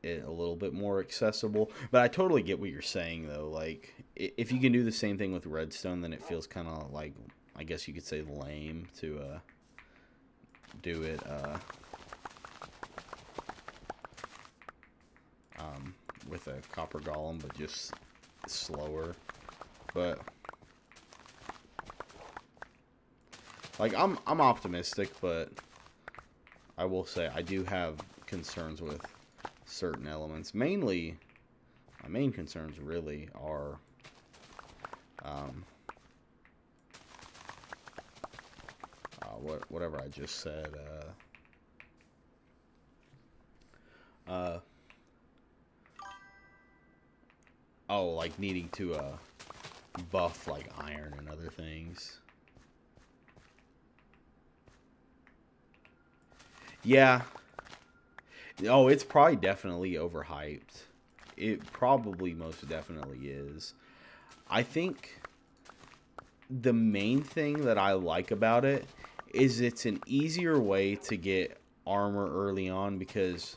a little bit more accessible. But I totally get what you're saying though. Like if you can do the same thing with redstone, then it feels kind of like, I guess you could say, lame to do it with a copper golem, but just slower. But like I'm optimistic, but I will say I do have concerns with certain elements. Mainly, my main concerns really are whatever I just said. Oh, like needing to buff like iron and other things. Yeah. Oh, it's probably definitely overhyped. It probably most definitely is. I think the main thing that I like about it is it's an easier way to get armor early on, because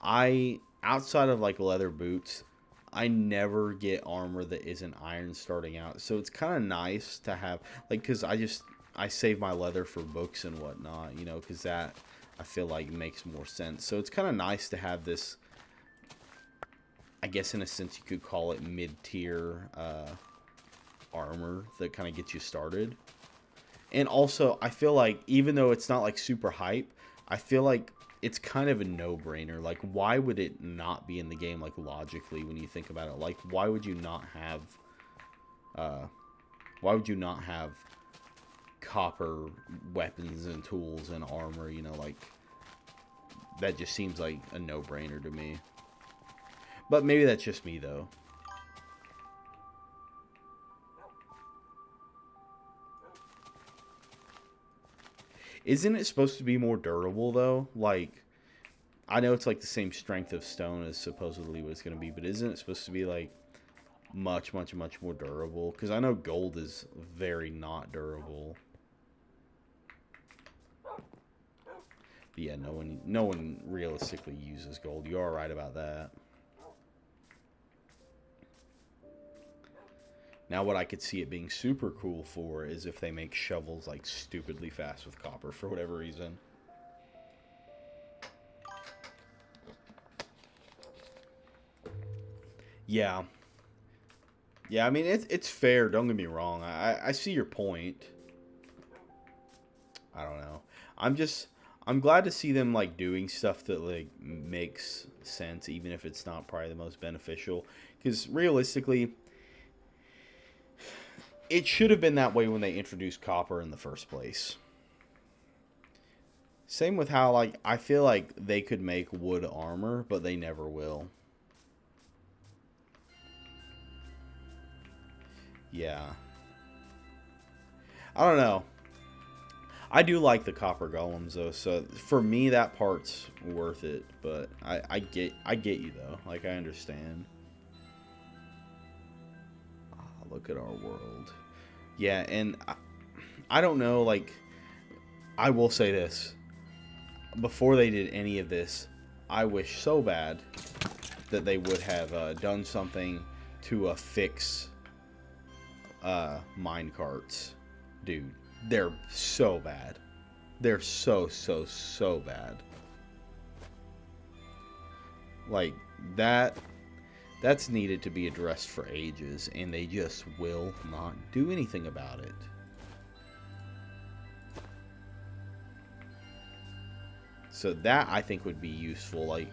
outside of like leather boots, I never get armor that isn't iron starting out. So it's kind of nice to have, like, because I save my leather for books and whatnot, you know, because that I feel like makes more sense. So it's kind of nice to have this, I guess in a sense you could call it mid-tier armor that kind of gets you started. And also, I feel like even though it's not like super hype, I feel like it's kind of a no-brainer. Like, why would it not be in the game, like, logically, when you think about it? Like, why would you not have copper weapons and tools and armor, you know, like, that just seems like a no-brainer to me. But maybe that's just me, though. Isn't it supposed to be more durable, though? Like, I know it's like the same strength of stone as supposedly what it's going to be, but isn't it supposed to be like much, much, much more durable? Because I know gold is very not durable. But yeah, no one realistically uses gold. You are right about that. Now, what I could see it being super cool for is if they make shovels like stupidly fast with copper for whatever reason. Yeah. Yeah, I mean, it's fair. Don't get me wrong. I see your point. I don't know. I'm glad to see them like doing stuff that like makes sense, even if it's not probably the most beneficial. Because realistically, it should have been that way when they introduced copper in the first place. Same with how, like, I feel like they could make wood armor, but they never will. Yeah. I don't know. I do like the copper golems though, so for me that part's worth it. But I get you though. Like, I understand. Look at our world. Yeah, and I don't know. Like, I will say this: before they did any of this, I wish so bad that they would have done something to fix mine carts. Dude, they're so bad. They're so bad. Like, that's needed to be addressed for ages, and they just will not do anything about it. So that, I think, would be useful. Like,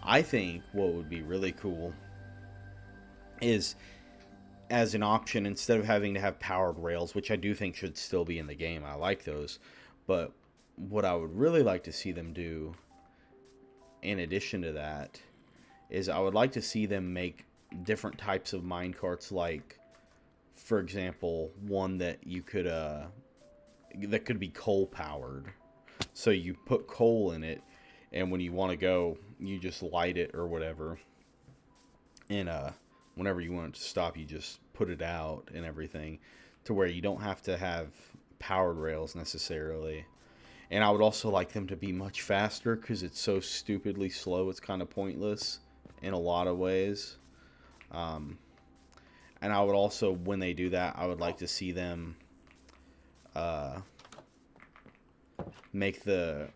I think what would be really cool is, as an option, instead of having to have powered rails, which I do think should still be in the game, I like those, but what I would really like to see them do, in addition to that, is I would like to see them make different types of minecarts, like, for example, one that you could, that could be coal powered. So you put coal in it, and when you want to go, you just light it or whatever. And whenever you want it to stop, you just put it out and everything, to where you don't have to have powered rails necessarily. And I would also like them to be much faster, because it's so stupidly slow, it's kind of pointless in a lot of ways. And I would also, when they do that, I would like to see them make the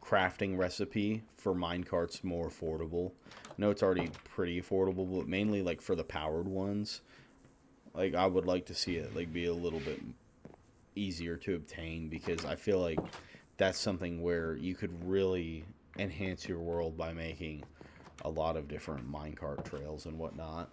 crafting recipe for minecarts more affordable. I know it's already pretty affordable, but mainly like for the powered ones. Like, I would like to see it like be a little bit easier to obtain, because I feel like that's something where you could really enhance your world by making a lot of different minecart trails and whatnot.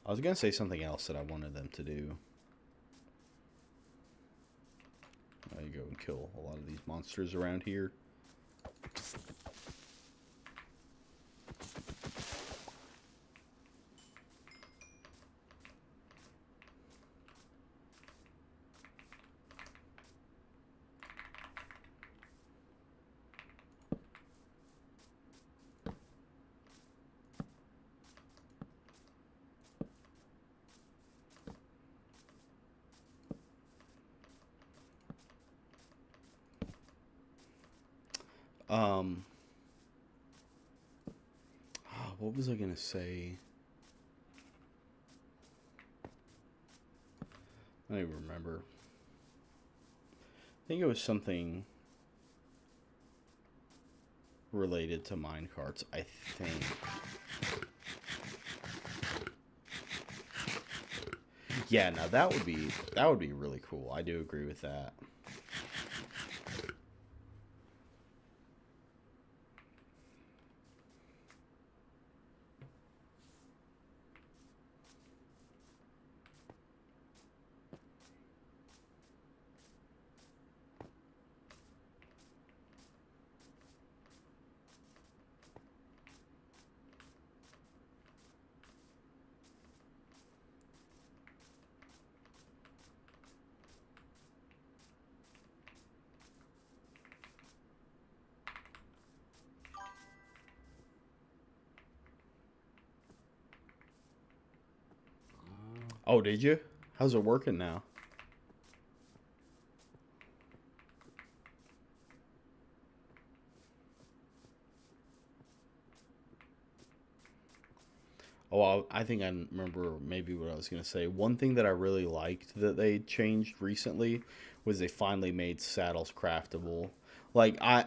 I was gonna say something else that I wanted them to do. I go and kill a lot of these monsters around here. What was I gonna say? I don't even remember. I think it was something related to minecarts, I think. Yeah, no, that would be really cool. I do agree with that. Oh, did you? How's it working now? Oh, I think I remember maybe what I was going to say. One thing that I really liked that they changed recently was they finally made saddles craftable. Like, I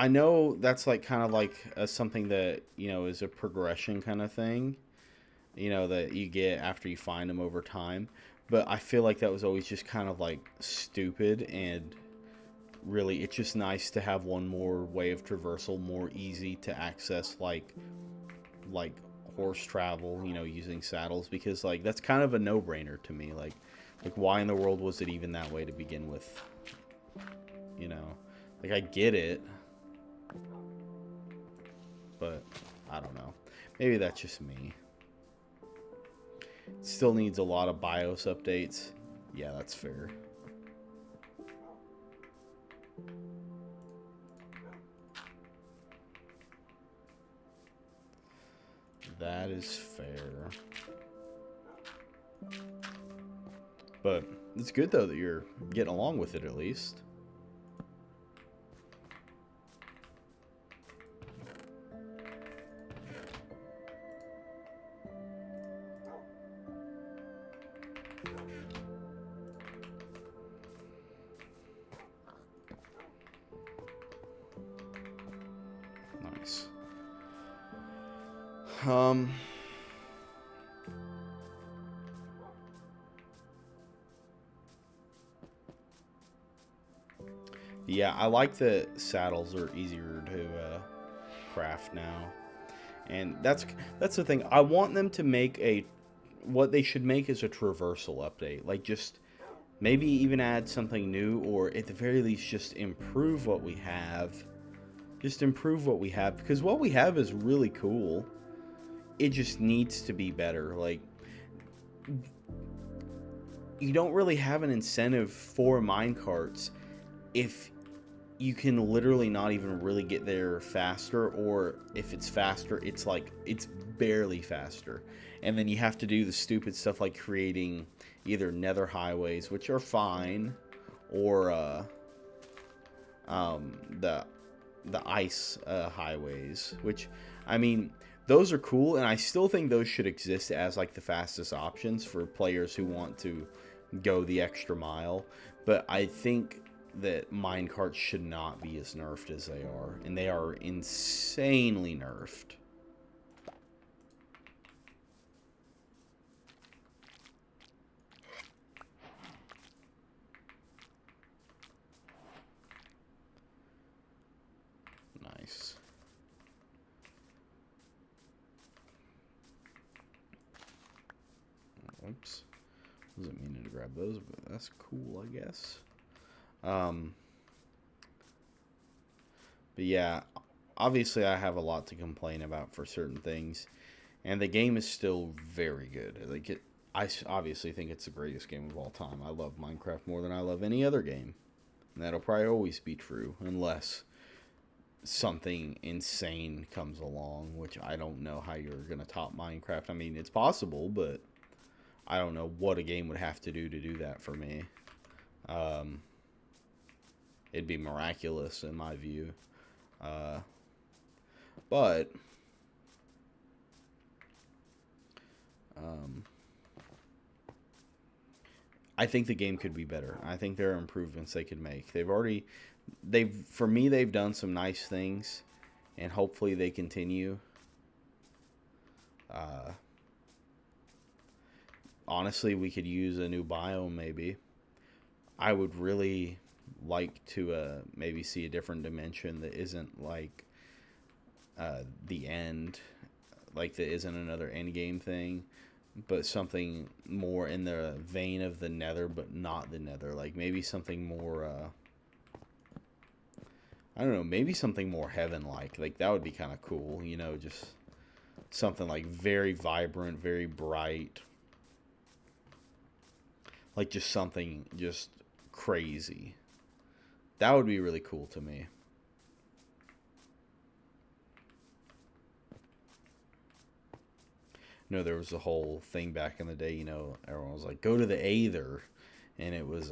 know that's like kind of like something that, is a progression kind of thing, that you get after you find them over time. But I feel like that was always just kind of like stupid, and really it's just nice to have one more way of traversal, more easy to access, like horse travel, using saddles, because like that's kind of a no-brainer to me. Like why in the world was it even that way to begin with? Like, I get it, but I don't know. Maybe that's just me. It still needs a lot of BIOS updates. Yeah, that's fair. is fair. But it's good, though, that you're getting along with it, at least. Nice. Yeah, I like that saddles are easier to craft now, and that's the thing. I want them to make what they should make is a traversal update. Like, just maybe even add something new, or at the very least just improve what we have. Just improve what we have, because what we have is really cool. It just needs to be better. Like, you don't really have an incentive for minecarts if you can literally not even really get there faster, or if it's faster, it's like it's barely faster. And then you have to do the stupid stuff like creating either nether highways, which are fine, or the ice highways, which, I mean, those are cool, and I still think those should exist as like the fastest options for players who want to go the extra mile. But I think that minecarts should not be as nerfed as they are, and they are insanely nerfed. Nice. Oops. Wasn't meaning to grab those, but that's cool, I guess. But yeah, obviously I have a lot to complain about for certain things, and the game is still very good. Like, I obviously think it's the greatest game of all time. I love Minecraft more than I love any other game, and that'll probably always be true, unless something insane comes along, which I don't know how you're gonna top Minecraft. I mean, it's possible, but I don't know what a game would have to do that for me. It'd be miraculous in my view. But I think the game could be better. I think there are improvements they could make. For me, they've done some nice things, and hopefully they continue. Honestly, we could use a new biome, maybe. I would really like to maybe see a different dimension that isn't like the end, like that isn't another end game thing, but something more in the vein of the nether, but not the nether. Like, maybe something more I don't know, maybe something more heaven-like. Like, that would be kind of cool, you know, just something like very vibrant, very bright. Like, just something just crazy. That would be really cool to me. You know, there was a whole thing back in the day, you know, everyone was like, go to the Aether. And it was,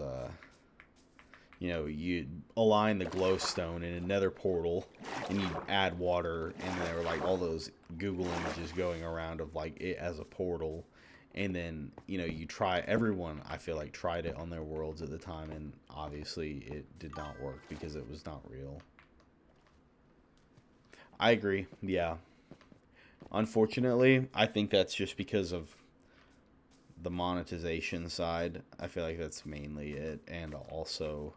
you know, you'd align the glowstone in another portal, and you'd add water, and there were, like, all those Google images going around of, like, it as a portal. And then, you know, everyone, I feel like, tried it on their worlds at the time, and obviously it did not work because it was not real. I agree, yeah. Unfortunately, I think that's just because of the monetization side. I feel like that's mainly it, and also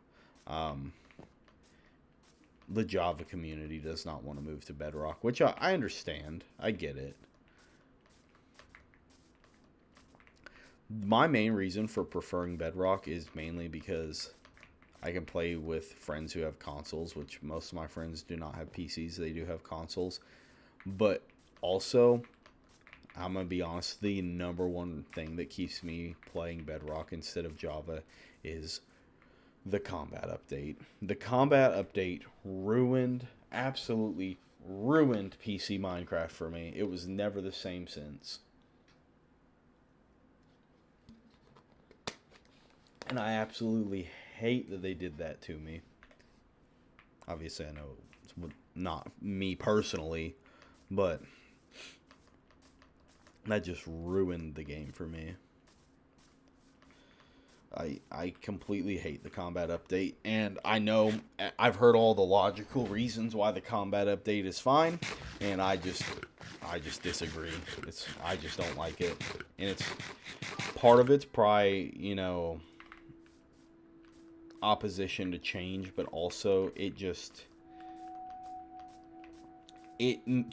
the Java community does not want to move to Bedrock, which I understand. I get it. My main reason for preferring Bedrock is mainly because I can play with friends who have consoles, which most of my friends do not have PCs. They do have consoles. But also, I'm going to be honest, the number one thing that keeps me playing Bedrock instead of Java is the combat update. The combat update absolutely ruined PC Minecraft for me. It was never the same since. And I absolutely hate that they did that to me. Obviously, I know it's not me personally, but that just ruined the game for me. I completely hate the combat update, and I know I've heard all the logical reasons why the combat update is fine, and I just disagree. I just don't like it, and it's part of it's probably, you know, opposition to change, but also it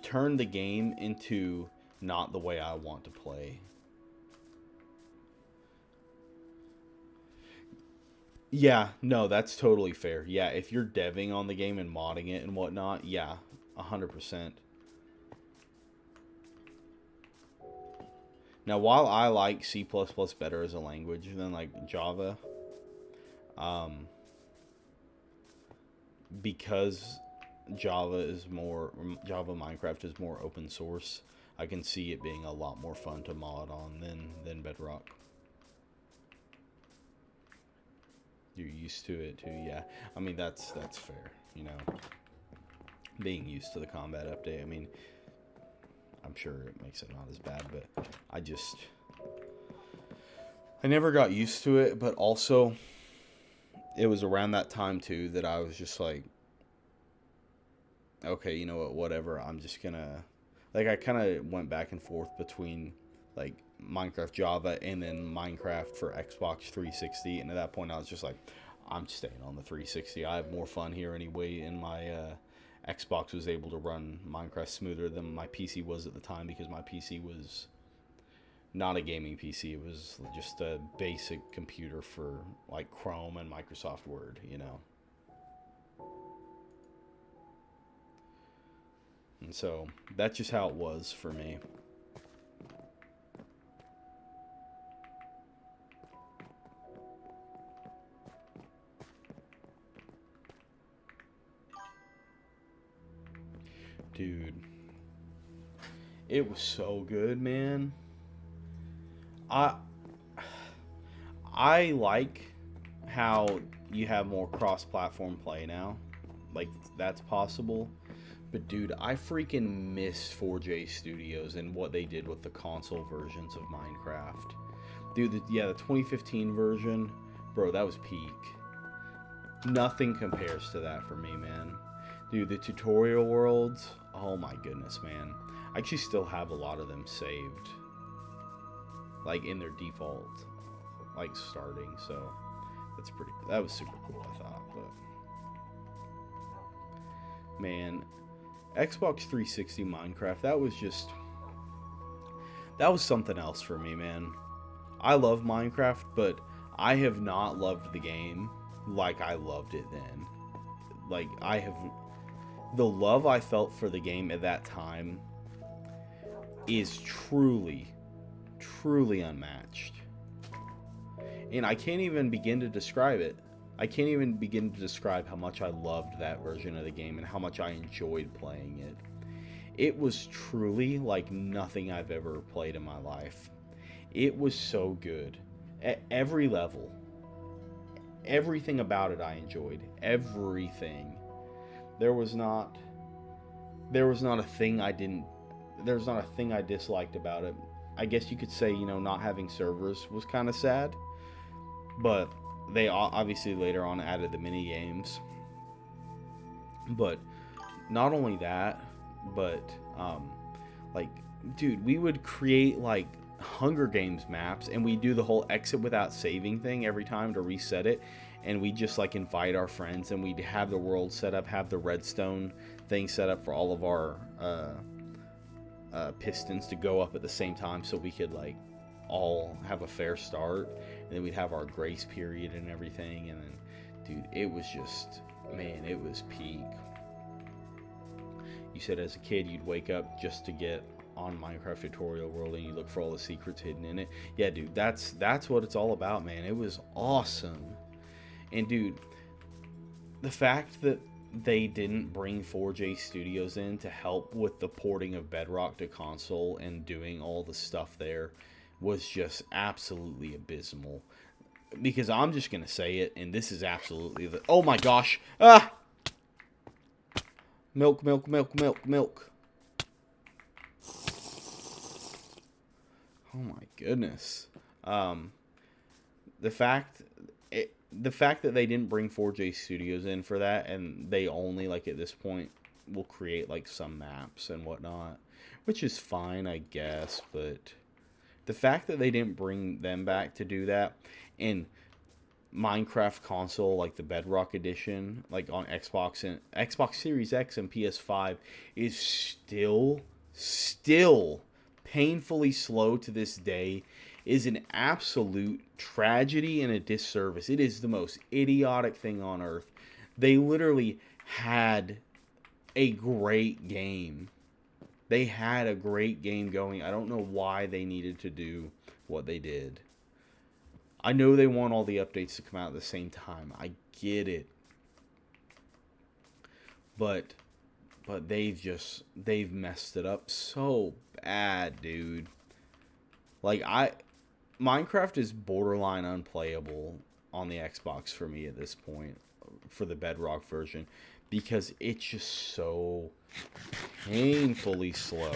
turned the game into not the way I want to play. Yeah, no, that's totally fair. Yeah, if you're deving on the game and modding it and whatnot, yeah, 100%. Now, while I like C++ better as a language than like Java, because Java Minecraft is more open source, I can see it being a lot more fun to mod on than Bedrock. You're used to it too, yeah. I mean, that's fair, you know. Being used to the combat update, I mean, I'm sure it makes it not as bad, but I never got used to it, but also it was around that time too that I was just like, okay, you know what, whatever, I'm just gonna, like, I kind of went back and forth between like Minecraft Java and then Minecraft for Xbox 360, and at that point I was just like, I'm staying on the 360. I have more fun here anyway, and my Xbox was able to run Minecraft smoother than my PC was at the time, because my PC was not a gaming PC. It was just a basic computer for like Chrome and Microsoft Word, you know. And so that's just how it was for me. Dude, it was so good, man. I like how you have more cross-platform play now. Like, that's possible. But dude, I freaking miss 4J Studios and what they did with the console versions of Minecraft. Dude, the 2015 version, bro, that was peak. Nothing compares to that for me, man. Dude, the tutorial worlds, oh my goodness, man. I actually still have a lot of them saved. Like, in their default, like, starting, so that was super cool, I thought, but... Man, Xbox 360 Minecraft, that was something else for me, man. I love Minecraft, but I have not loved the game like I loved it then. Like, the love I felt for the game at that time is truly unmatched. And I can't even begin to describe it. I can't even begin to describe how much I loved that version of the game and how much I enjoyed playing it. It was truly like nothing I've ever played in my life. It was so good. At every level. Everything about it I enjoyed. Everything. There was not a thing I disliked about it. I guess you could say, you know, not having servers was kind of sad. But they obviously later on added the mini games. But not only that, but like, dude, we would create like Hunger Games maps, and we do the whole exit without saving thing every time to reset it, and we just like invite our friends, and we'd have the world set up, have the redstone thing set up for all of our pistons to go up at the same time, so we could like all have a fair start, and then we'd have our grace period and everything. And then, dude, it was just, man, it was peak. You said as a kid you'd wake up just to get on Minecraft tutorial world and you look for all the secrets hidden in it. Yeah, dude, that's what it's all about, man. It was awesome. And dude, the fact that they didn't bring 4J Studios in to help with the porting of Bedrock to console and doing all the stuff there was just absolutely abysmal. Because I'm just going to say it, and this is absolutely the... Oh my gosh! Ah! Milk, milk, milk, milk, milk. Oh my goodness. The fact that they didn't bring 4J Studios in for that, and they only, like, at this point will create, like, some maps and whatnot, which is fine, I guess, but the fact that they didn't bring them back to do that, and Minecraft console, like the Bedrock edition, like on Xbox and Xbox Series X and PS5, is still painfully slow to this day, is an absolute tragedy and a disservice. It is the most idiotic thing on earth. They literally had a great game. They had a great game going. I don't know why they needed to do what they did. I know they want all the updates to come out at the same time. I get it. But they've messed it up so bad, dude. Like, Minecraft is borderline unplayable on the Xbox for me at this point, for the Bedrock version, because it's just so painfully slow.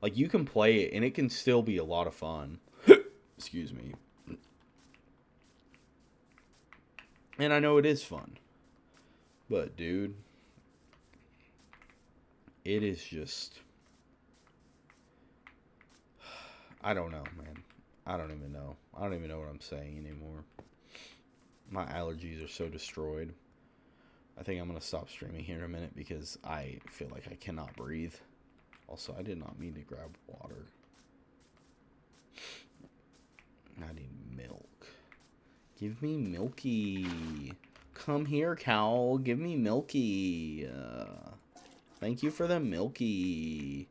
Like, you can play it, and it can still be a lot of fun. Excuse me. And I know it is fun. But, dude, it is just... I don't know, man. I don't even know. I don't even know what I'm saying anymore. My allergies are so destroyed. I think I'm going to stop streaming here in a minute because I feel like I cannot breathe. Also, I did not mean to grab water. I need milk. Give me milky. Come here, cow. Give me milky. Thank you for the milky.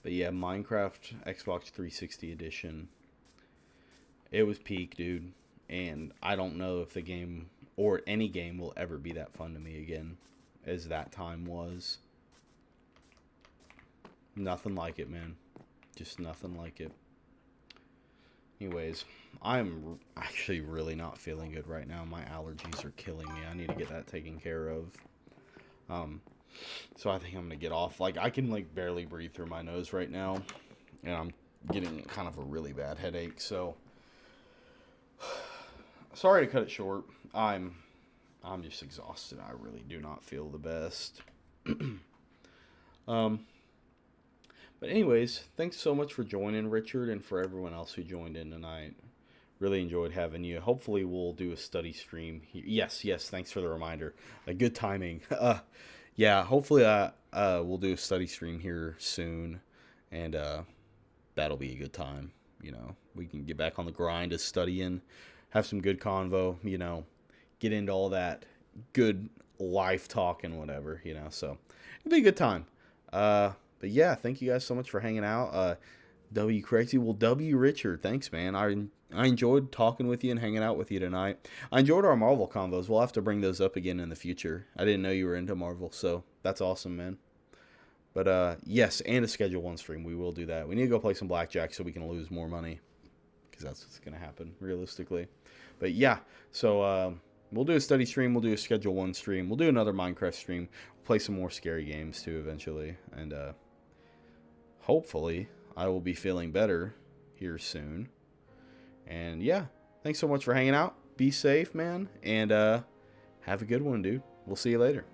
But yeah, Minecraft Xbox 360 edition. It was peak, dude. And I don't know if the game, or any game, will ever be that fun to me again as that time was. Nothing like it, man. Just nothing like it. Anyways, I'm actually really not feeling good right now. My allergies are killing me. I need to get that taken care of. So I think I'm going to get off. Like, I can, like, barely breathe through my nose right now. And I'm getting kind of a really bad headache, so... Sorry to cut it short. I'm just exhausted. I really do not feel the best. But anyways, thanks so much for joining, Richard, and for everyone else who joined in tonight. Really enjoyed having you. Hopefully we'll do a study stream here. Yes, thanks for the reminder. Good timing. Yeah, hopefully we'll do a study stream here soon, and that'll be a good time. You know, we can get back on the grind of studying, have some good convo, you know, get into all that good life talk and whatever, you know, so it'll be a good time. But yeah, thank you guys so much for hanging out. W Crazy, well, W Richard, thanks, man. I enjoyed talking with you and hanging out with you tonight. I enjoyed our Marvel convos. We'll have to bring those up again in the future. I didn't know you were into Marvel, so that's awesome, man. But yes, and a Schedule 1 stream. We will do that. We need to go play some blackjack so we can lose more money, because that's what's going to happen, realistically. But yeah, so we'll do a study stream. We'll do a Schedule 1 stream. We'll do another Minecraft stream. We'll play some more scary games, too, eventually. And hopefully I will be feeling better here soon. And yeah, thanks so much for hanging out. Be safe, man. And have a good one, dude. We'll see you later.